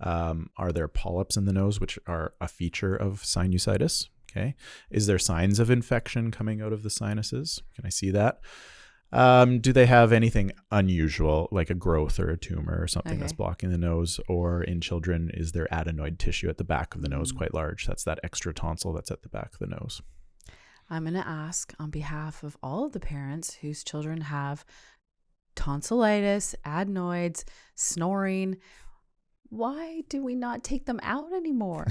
Are there polyps in the nose, which are a feature of sinusitis? Okay. Is there signs of infection coming out of the sinuses? Can I see that? Do they have anything unusual, like a growth or a tumor or something that's blocking the nose? Or in children, is there adenoid tissue at the back of the nose quite large? That's that extra tonsil that's at the back of the nose. I'm going to ask on behalf of all of the parents whose children have tonsillitis, adenoids, snoring. why do we not take them out anymore?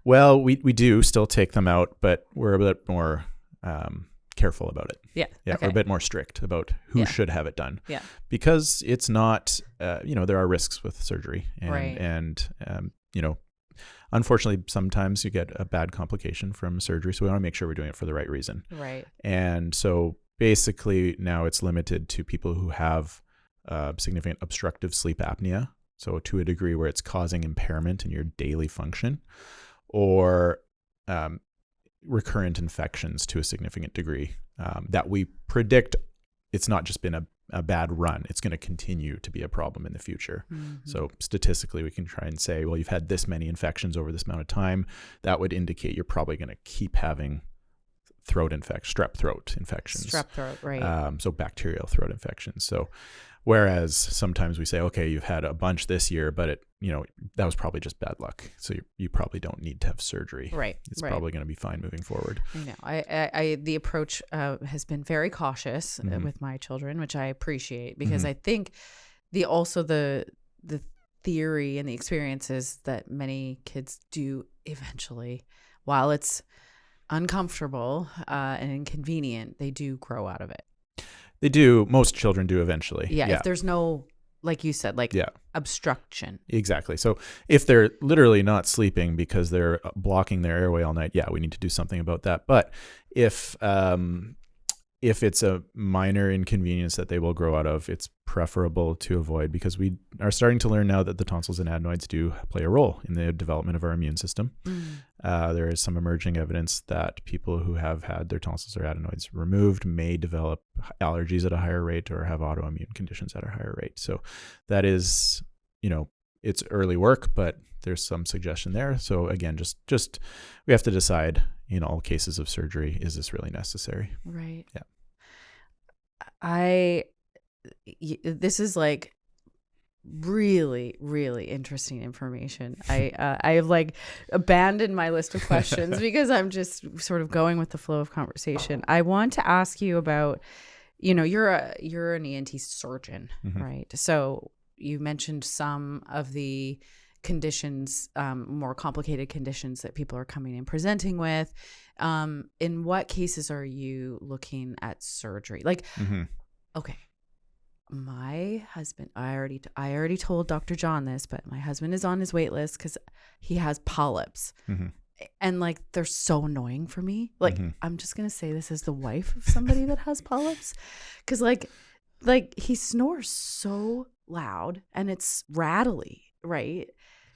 Well, we do still take them out, but we're a bit more careful about it. Yeah. Yeah. Okay. We're a bit more strict about who should have it done. Yeah. Because it's not, there are risks with surgery. And, Right. and unfortunately, sometimes you get a bad complication from surgery. So we want to make sure we're doing it for the right reason. Right. And so basically now it's limited to people who have significant obstructive sleep apnea. So to a degree where it's causing impairment in your daily function, or recurrent infections to a significant degree that we predict it's not just been a bad run. It's going to continue to be a problem in the future. Mm-hmm. So statistically, we can try and say, well, you've had this many infections over this amount of time. That would indicate you're probably going to keep having strep throat infections. Strep throat, right. So bacterial throat infections. So whereas sometimes we say, okay, you've had a bunch this year, but that was probably just bad luck. So you probably don't need to have surgery. Right. It's probably going to be fine moving forward. I know. I the approach has been very cautious with my children, which I appreciate, because I think the theory and the experiences that many kids do eventually, while it's uncomfortable and inconvenient, they do grow out of it. They do. Most children do eventually. Yeah. If there's no, like you said, obstruction. Exactly. So if they're literally not sleeping because they're blocking their airway all night, we need to do something about that. But if it's a minor inconvenience that they will grow out of, it's preferable to avoid, because we are starting to learn now that the tonsils and adenoids do play a role in the development of our immune system. There is some emerging evidence that people who have had their tonsils or adenoids removed may develop allergies at a higher rate or have autoimmune conditions at a higher rate. So that is, it's early work, but there's some suggestion there. So again, just we have to decide in all cases of surgery, is this really necessary? Right. Yeah. This is really, really interesting information. I have abandoned my list of questions because I'm just sort of going with the flow of conversation. I want to ask you about, you're an ENT surgeon, right? So you mentioned some of the conditions, more complicated conditions that people are coming in presenting with. In what cases are you looking at surgery? Okay, my husband, I already told Dr. John this, but my husband is on his wait list because he has polyps. And they're so annoying for me. I'm just going to say this as the wife of somebody that has polyps. Because he snores so loud and it's rattly, right?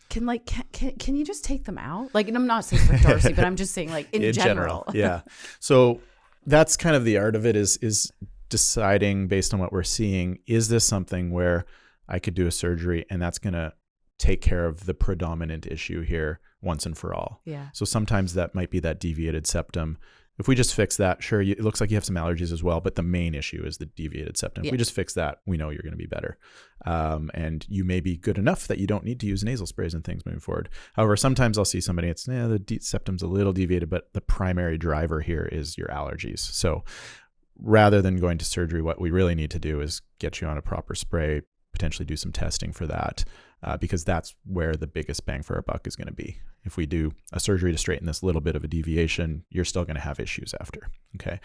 Can you just take them out? And I'm not saying for Darcy, but I'm just saying in general. Yeah. So that's kind of the art of it, is deciding based on what we're seeing, is this something where I could do a surgery and that's going to take care of the predominant issue here once and for all. Yeah. So sometimes that might be that deviated septum. If we just fix that, sure, it looks like you have some allergies as well, but the main issue is the deviated septum. If we just fix that, we know you're going to be better. And you may be good enough that you don't need to use nasal sprays and things moving forward. However, sometimes I'll see somebody, the septum's a little deviated, but the primary driver here is your allergies. So rather than going to surgery, what we really need to do is get you on a proper spray, potentially do some testing for that, because that's where the biggest bang for our buck is going to be. If we do a surgery to straighten this little bit of a deviation, you're still going to have issues after. Okay.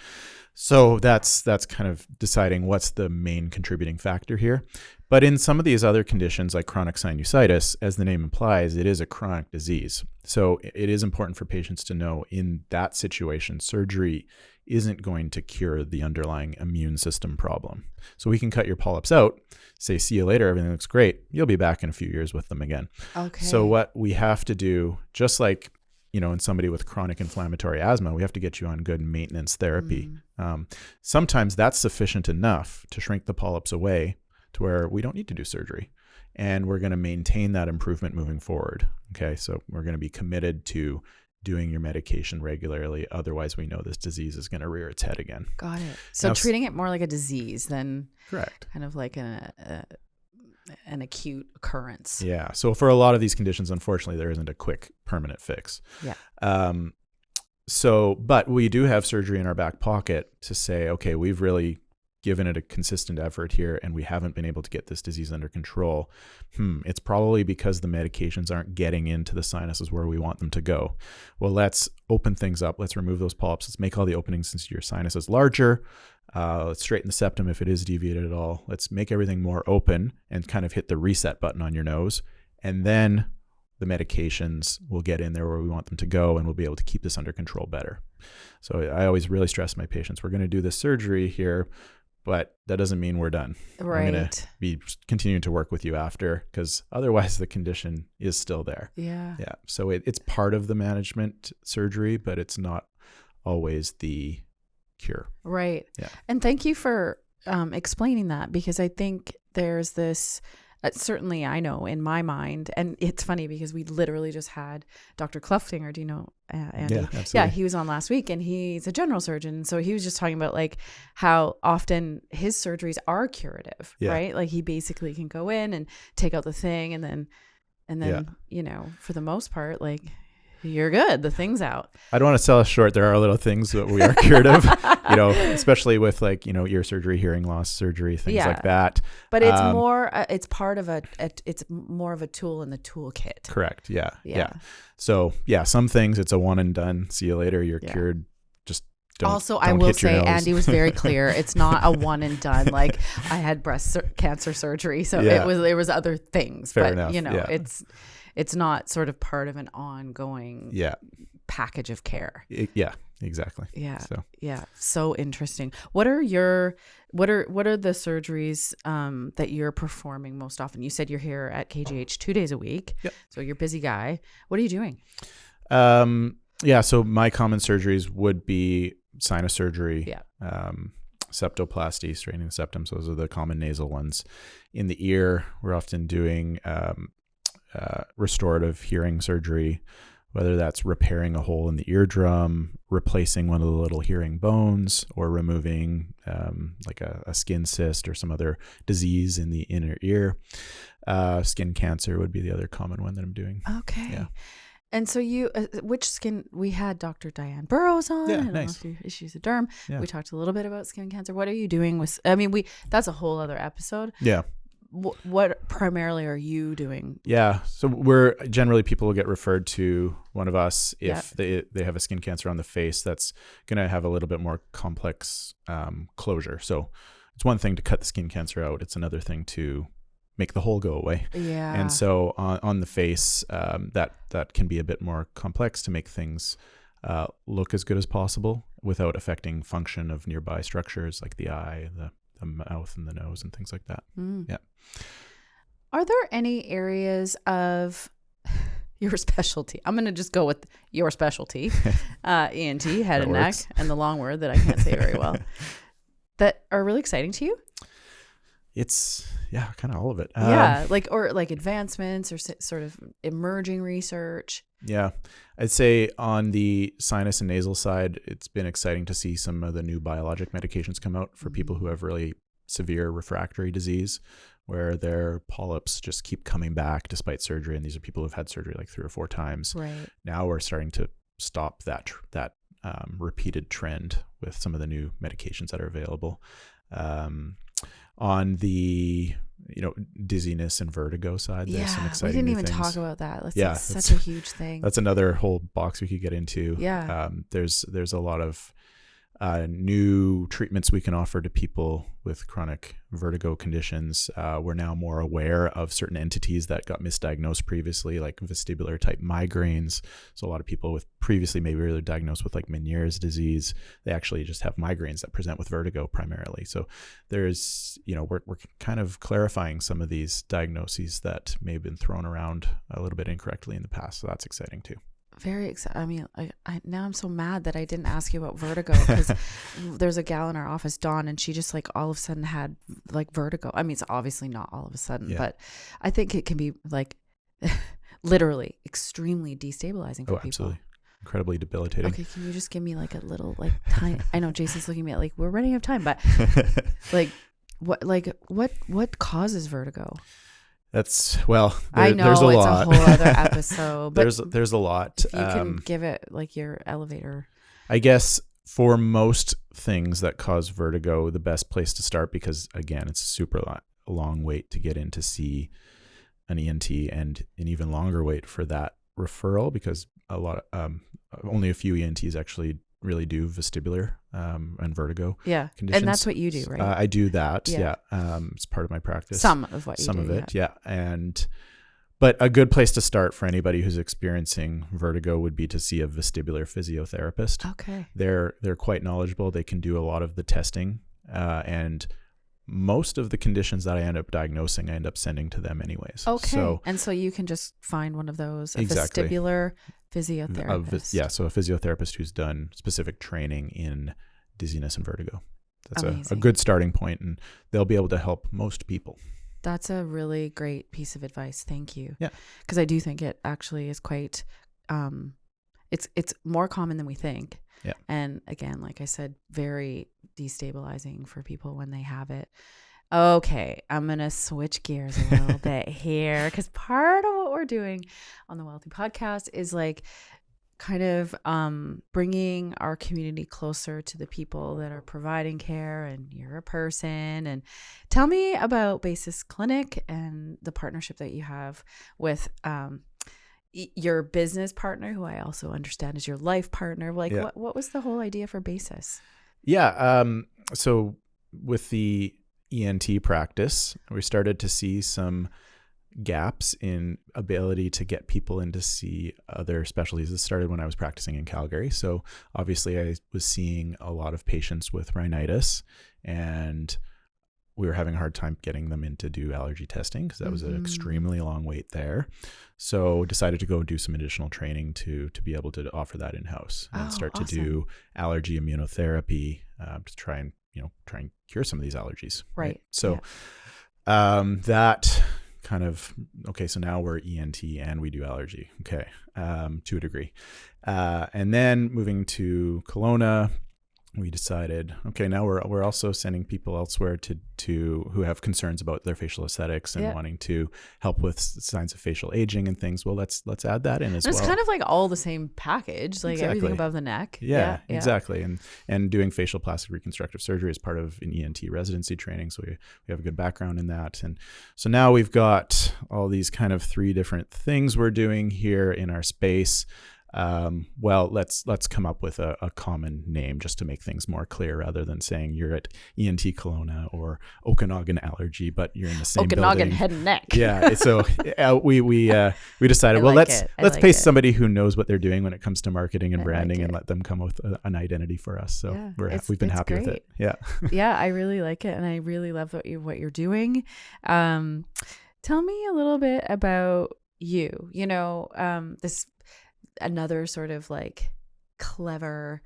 So that's kind of deciding what's the main contributing factor here. But in some of these other conditions like chronic sinusitis, as the name implies, it is a chronic disease. So it is important for patients to know in that situation, surgery isn't going to cure the underlying immune system problem. So we can cut your polyps out, say, see you later, everything looks great. You'll be back in a few years with them again. Okay. So what we have to do, just like, in somebody with chronic inflammatory asthma, we have to get you on good maintenance therapy. Sometimes that's sufficient enough to shrink the polyps away to where we don't need to do surgery. And we're going to maintain that improvement moving forward. Okay. So we're going to be committed to doing your medication regularly. Otherwise, we know this disease is going to rear its head again. Got it. So now, treating it more like a disease than correct, kind of like an acute occurrence. Yeah. So for a lot of these conditions, unfortunately, there isn't a quick permanent fix. Yeah. But we do have surgery in our back pocket to say, okay, we've really given it a consistent effort here and we haven't been able to get this disease under control, it's probably because the medications aren't getting into the sinuses where we want them to go. Well, let's open things up. Let's remove those polyps. Let's make all the openings into your sinuses larger. Let's straighten the septum if it is deviated at all. Let's make everything more open and kind of hit the reset button on your nose. And then the medications will get in there where we want them to go, and we'll be able to keep this under control better. So I always really stress my patients, we're going to do this surgery here, but that doesn't mean we're done. Right. I'm going to be continuing to work with you after, because otherwise the condition is still there. Yeah. Yeah. So it's part of the management surgery, but it's not always the cure. Right. Yeah. And thank you for explaining that, because I think there's this, certainly I know in my mind, and it's funny because we literally just had Dr. Kluftinger, do you know Andy? Yeah, absolutely. Yeah, he was on last week, and he's a general surgeon. So he was just talking about like how often his surgeries are curative, right? Like he basically can go in and take out the thing and then, you know, for the most part, like you're good. The thing's out. I don't want to sell us short. There are little things that we are curative, you know, especially with like, you know, ear surgery, hearing loss surgery, things like that. But it's more, it's part of it's more of a tool in the toolkit. Correct. Yeah. So some things it's a one and done. See you later. You're cured. Just don't I will say Andy was very clear. It's not a one and done. Like I had breast cancer surgery. So there was other things, Fair but enough. You know, it's not sort of part of an ongoing package of care. Exactly. Yeah. So interesting. What are the surgeries that you're performing most often? You said you're here at KGH 2 days a week. Yep. So you're a busy guy. What are you doing? So my common surgeries would be sinus surgery. Septoplasty, straightening the septum. So those are the common nasal ones. In the ear, we're often doing restorative hearing surgery, whether that's repairing a hole in the eardrum, replacing one of the little hearing bones, or removing like a skin cyst or some other disease in the inner ear. Skin cancer would be the other common one that I'm doing. Okay. Yeah. And so you, which skin, we had Dr. Diane Burrows on. Yeah, I don't nice. know if she's a derm. Yeah. We talked a little bit about skin cancer. What are you doing with, that's a whole other episode. Yeah. What primarily are you doing? Yeah. So we're generally, people will get referred to one of us if they have a skin cancer on the face that's going to have a little bit more complex closure. So it's one thing to cut the skin cancer out. It's another thing to make the hole go away. Yeah. And so on the face, that can be a bit more complex to make things look as good as possible without affecting function of nearby structures like the eye, the mouth and the nose and things like that. Yeah. Are there any areas of your specialty? I'm going to just go with your specialty, ENT, head and neck, and the long word that I can't say very well, that are really exciting to you? It's kind of all of it. Like advancements or sort of emerging research. Yeah, I'd say on the sinus and nasal side, it's been exciting to see some of the new biologic medications come out for people who have really severe refractory disease, where their polyps just keep coming back despite surgery. And these are people who've had surgery like 3 or 4 times. Right. Now we're starting to stop that repeated trend with some of the new medications that are available. On the dizziness and vertigo side, there's some exciting we didn't even things. Talk about that. That's such a huge thing. That's another whole box we could get into. Yeah. There's a lot of new treatments we can offer to people with chronic vertigo conditions. We're now more aware of certain entities that got misdiagnosed previously, like vestibular type migraines. So a lot of people with previously maybe were diagnosed with like Meniere's disease, they actually just have migraines that present with vertigo primarily. So there's, we're kind of clarifying some of these diagnoses that may have been thrown around a little bit incorrectly in the past. So that's exciting too. Very excited. I mean, I now I'm so mad that I didn't ask you about vertigo, because there's a gal in our office, Dawn, and she just like all of a sudden had like vertigo. I mean, it's obviously not all of a sudden, but I think it can be like literally extremely destabilizing for people. Absolutely. Incredibly debilitating. Okay, can you just give me like a little like time? I know Jason's looking at me like we're running out of time, but what causes vertigo? I know there's a it's lot. a whole other episode. But there's a lot. If you can give it like your elevator. I guess for most things that cause vertigo, the best place to start, because again, it's a super long wait to get in to see an ENT, and an even longer wait for that referral, because only a few ENTs actually really do vestibular and vertigo conditions. And that's what you do, right? I do that. Yeah. It's part of my practice. Some of what you do. Some of it. Yeah. But a good place to start for anybody who's experiencing vertigo would be to see a vestibular physiotherapist. Okay. They're quite knowledgeable. They can do a lot of the testing, and most of the conditions that I end up diagnosing, I end up sending to them anyways. Okay. So you can just find one of those, a vestibular physiotherapist. So a physiotherapist who's done specific training in dizziness and vertigo. That's a good starting point, and they'll be able to help most people. That's a really great piece of advice. Thank you. Yeah. Because I do think it actually is quite, it's more common than we think. Yeah. And again, like I said, very destabilizing for people when they have it. Okay, I'm going to switch gears a little bit here, because part of what we're doing on the Wealthy Podcast is like kind of bringing our community closer to the people that are providing care, and you're a person. And tell me about Basis Clinic and the partnership that you have with your business partner, who I also understand is your life partner. Like, what was the whole idea for Basis? Yeah. So with the ENT practice, we started to see some gaps in ability to get people in to see other specialties. This started when I was practicing in Calgary. So obviously I was seeing a lot of patients with rhinitis, and we were having a hard time getting them in to do allergy testing, because that was an extremely long wait there. So decided to go do some additional training to be able to offer that in-house and start to do allergy immunotherapy to try and cure some of these allergies. Right. So that kind of, okay, so now we're ENT and we do allergy. Okay. To a degree. And then moving to Kelowna, we decided, okay, now we're also sending people elsewhere to who have concerns about their facial aesthetics and wanting to help with signs of facial aging and things. Well, let's add that in as well. It's kind of like all the same package, like everything above the neck. Yeah, exactly. And doing facial plastic reconstructive surgery is part of an ENT residency training, so we have a good background in that. And so now we've got all these kind of 3 different things we're doing here in our space. Well, let's come up with a common name just to make things more clear, rather than saying you're at ENT Kelowna or Okanagan Allergy, but you're in the same Okanagan building. Head and Neck. Yeah. So we decided, let's pay somebody who knows what they're doing when it comes to marketing and branding, and let them come up with an identity for us. So we've been happy with it. Yeah. Yeah, I really like it, and I really love what you're doing. Tell me a little bit about you. This. Another sort of like clever,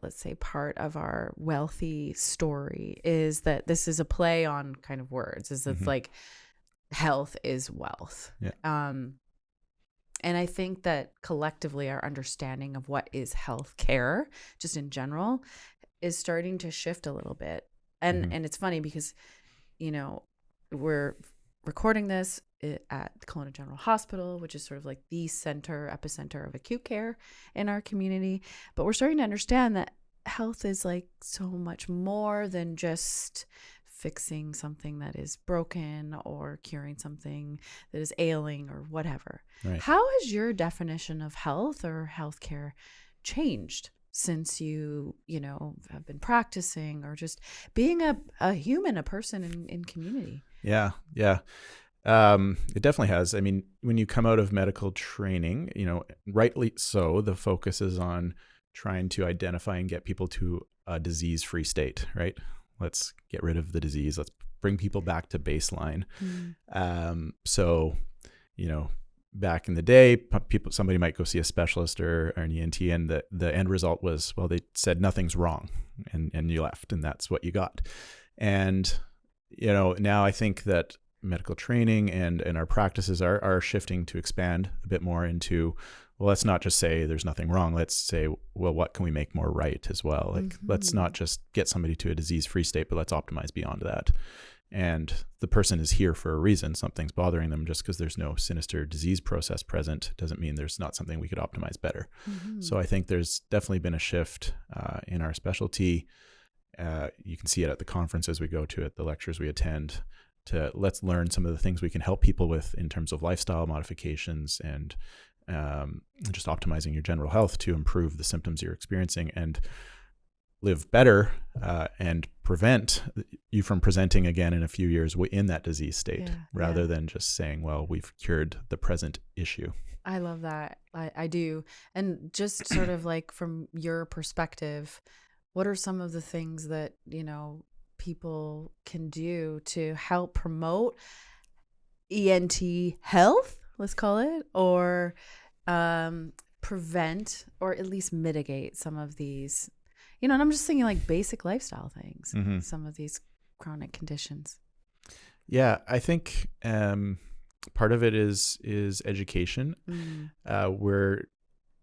let's say, part of our wealthy story is that this is a play on kind of words. Is it's like health is wealth. Yeah. And I think that collectively our understanding of what is health care, just in general, is starting to shift a little bit. And it's funny because, we're recording this at the Kelowna General Hospital, which is sort of like the epicenter of acute care in our community. But we're starting to understand that health is like so much more than just fixing something that is broken or curing something that is ailing or whatever. Right. How has your definition of health or healthcare changed since you have been practicing, or just being a human, a person in community? Yeah. It definitely has. I mean, when you come out of medical training, rightly so, the focus is on trying to identify and get people to a disease-free state, right? Let's get rid of the disease. Let's bring people back to baseline. So, back in the day, somebody might go see a specialist or an ENT, and the end result was, well, they said nothing's wrong, and you left, and that's what you got. And now I think that medical training and our practices are shifting to expand a bit more into, well, let's not just say there's nothing wrong. Let's say, well, what can we make more right as well? Like, let's not just get somebody to a disease-free state, but let's optimize beyond that. and the person is here for a reason. Something's bothering them. Just because there's no sinister disease process present doesn't mean there's not something we could optimize better. So I think there's definitely been a shift in our specialty. You can see it at the conferences we go to, at the lectures we attend, to let's learn some of the things we can help people with in terms of lifestyle modifications and just optimizing your general health to improve the symptoms you're experiencing and live better and prevent you from presenting again in a few years in that disease state, rather than just saying, well, we've cured the present issue. I love that. I do. And just sort of like from your perspective, what are some of the things that, people can do to help promote ENT health, let's call it, or prevent or at least mitigate some of these, and I'm just thinking like basic lifestyle things, some of these chronic conditions. Yeah, I think part of it is education, where,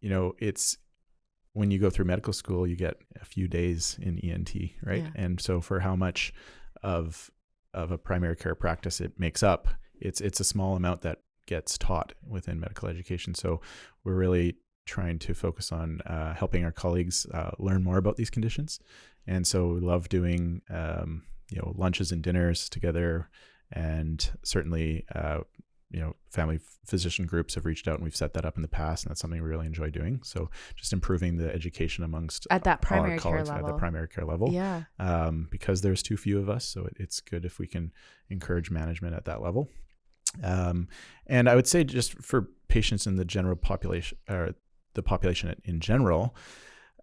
it's when you go through medical school, you get a few days in ENT, right? Yeah. And so for how much of a primary care practice it makes up, it's a small amount that gets taught within medical education. So we're really trying to focus on helping our colleagues learn more about these conditions. And so we love doing, lunches and dinners together, and certainly, family physician groups have reached out and we've set that up in the past, and that's something we really enjoy doing. So just improving the education amongst at that primary care level. At the primary care level. Yeah. Because there's too few of us. So it's good if we can encourage management at that level. And I would say just for patients in the general population, or the population in general,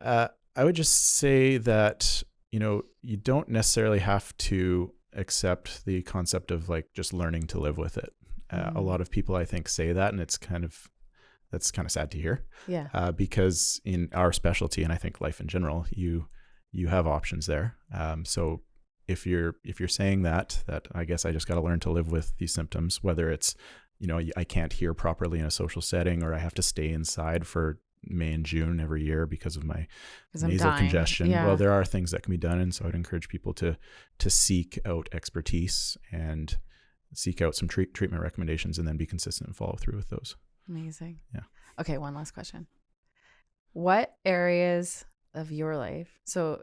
I would just say that, you don't necessarily have to accept the concept of like just learning to live with it. A lot of people, I think, say that, and that's kind of sad to hear. Yeah. Because in our specialty, and I think life in general, you have options there. So if you're saying that I guess I just got to learn to live with these symptoms, whether it's, I can't hear properly in a social setting, or I have to stay inside for May and June every year because of my nasal congestion. Yeah. Well, there are things that can be done. And so I'd encourage people to seek out expertise and seek out some treatment recommendations, and then be consistent and follow through with those. Amazing. Yeah. Okay. One last question. What areas of your life, so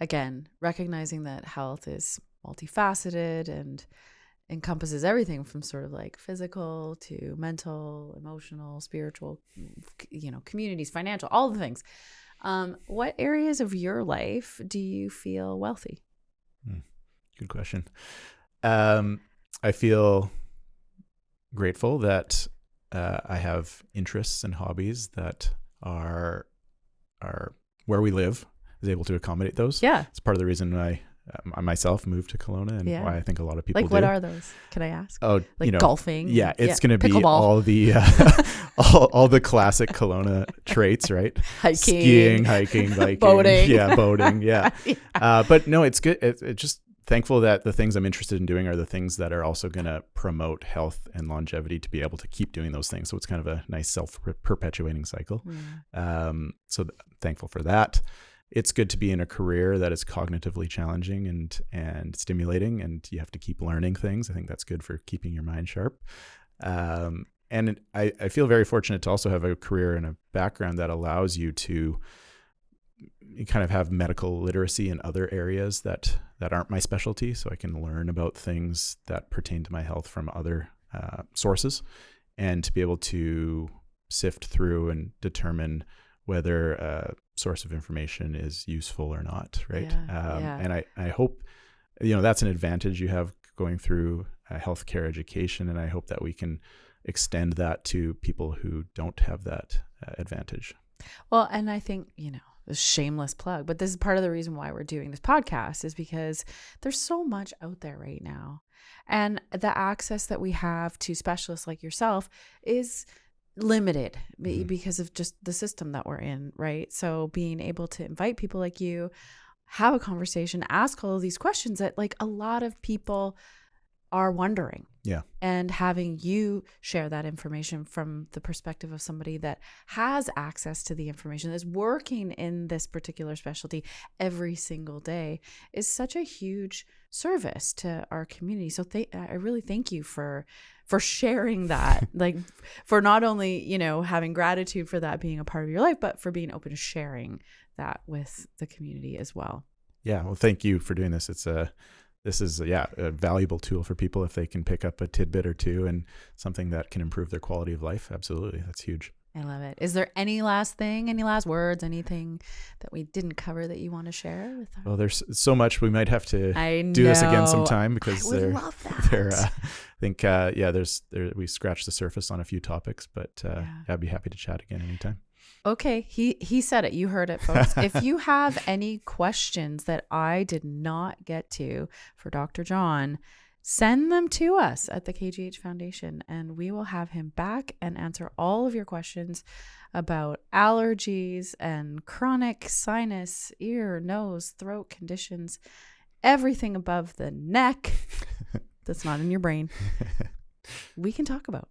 again, recognizing that health is multifaceted and encompasses everything from sort of like physical to mental, emotional, spiritual, communities, financial, all the things. What areas of your life do you feel wealthy? Good question. I feel grateful that I have interests and hobbies that are where we live is able to accommodate those. Yeah. It's part of the reason I myself moved to Kelowna, and why I think a lot of people like, what are those? Can I ask? Oh, like golfing? Yeah, it's going to be all the all the classic Kelowna traits, right? Skiing, hiking, biking, boating. Yeah, boating. Yeah. But no, it's good. It's just thankful that the things I'm interested in doing are the things that are also going to promote health and longevity, to be able to keep doing those things. So it's kind of a nice self-perpetuating cycle. So thankful for that. It's good to be in a career that is cognitively challenging and stimulating, and you have to keep learning things. I think that's good for keeping your mind sharp. And I feel very fortunate to also have a career and a background that allows you to kind of have medical literacy in other areas that aren't my specialty. So I can learn about things that pertain to my health from other sources, and to be able to sift through and determine whether a source of information is useful or not. Right. And I hope, that's an advantage you have going through healthcare education. And I hope that we can extend that to people who don't have that advantage. Well, and I think, a shameless plug, but this is part of the reason why we're doing this podcast, is because there's so much out there right now. And the access that we have to specialists like yourself is limited because of just the system that we're in, right? So being able to invite people like you, have a conversation, ask all of these questions that like a lot of people are wondering, Yeah. And having you share that information from the perspective of somebody that has access to the information, that's working in this particular specialty every single day, is such a huge service to our community. So I really thank you for sharing that, like for not only, having gratitude for that being a part of your life, but for being open to sharing that with the community as well. Yeah. Well, thank you for doing this. This is a valuable tool for people if they can pick up a tidbit or two and something that can improve their quality of life. Absolutely. That's huge. I love it. Is there any last words, anything that we didn't cover that you want to share with us? Well, there's so much. We might have to do this again sometime, because I would love that. I think, we scratched the surface on a few topics, but I'd be happy to chat again anytime. Okay. He said it. You heard it, folks. If you have any questions that I did not get to for Dr. Jon, send them to us at the KGH Foundation, and we will have him back and answer all of your questions about allergies and chronic sinus, ear, nose, throat conditions, everything above the neck that's not in your brain. We can talk about.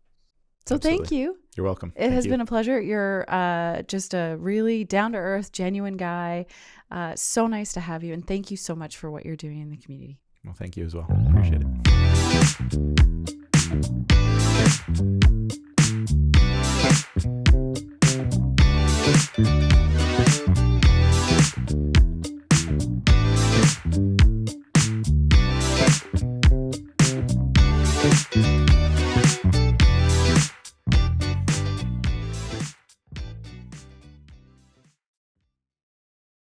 So Absolutely. Thank you. You're welcome. It has been a pleasure. You're just a really down-to-earth, genuine guy. So nice to have you. And thank you so much for what you're doing in the community. Well, thank you as well. Appreciate it.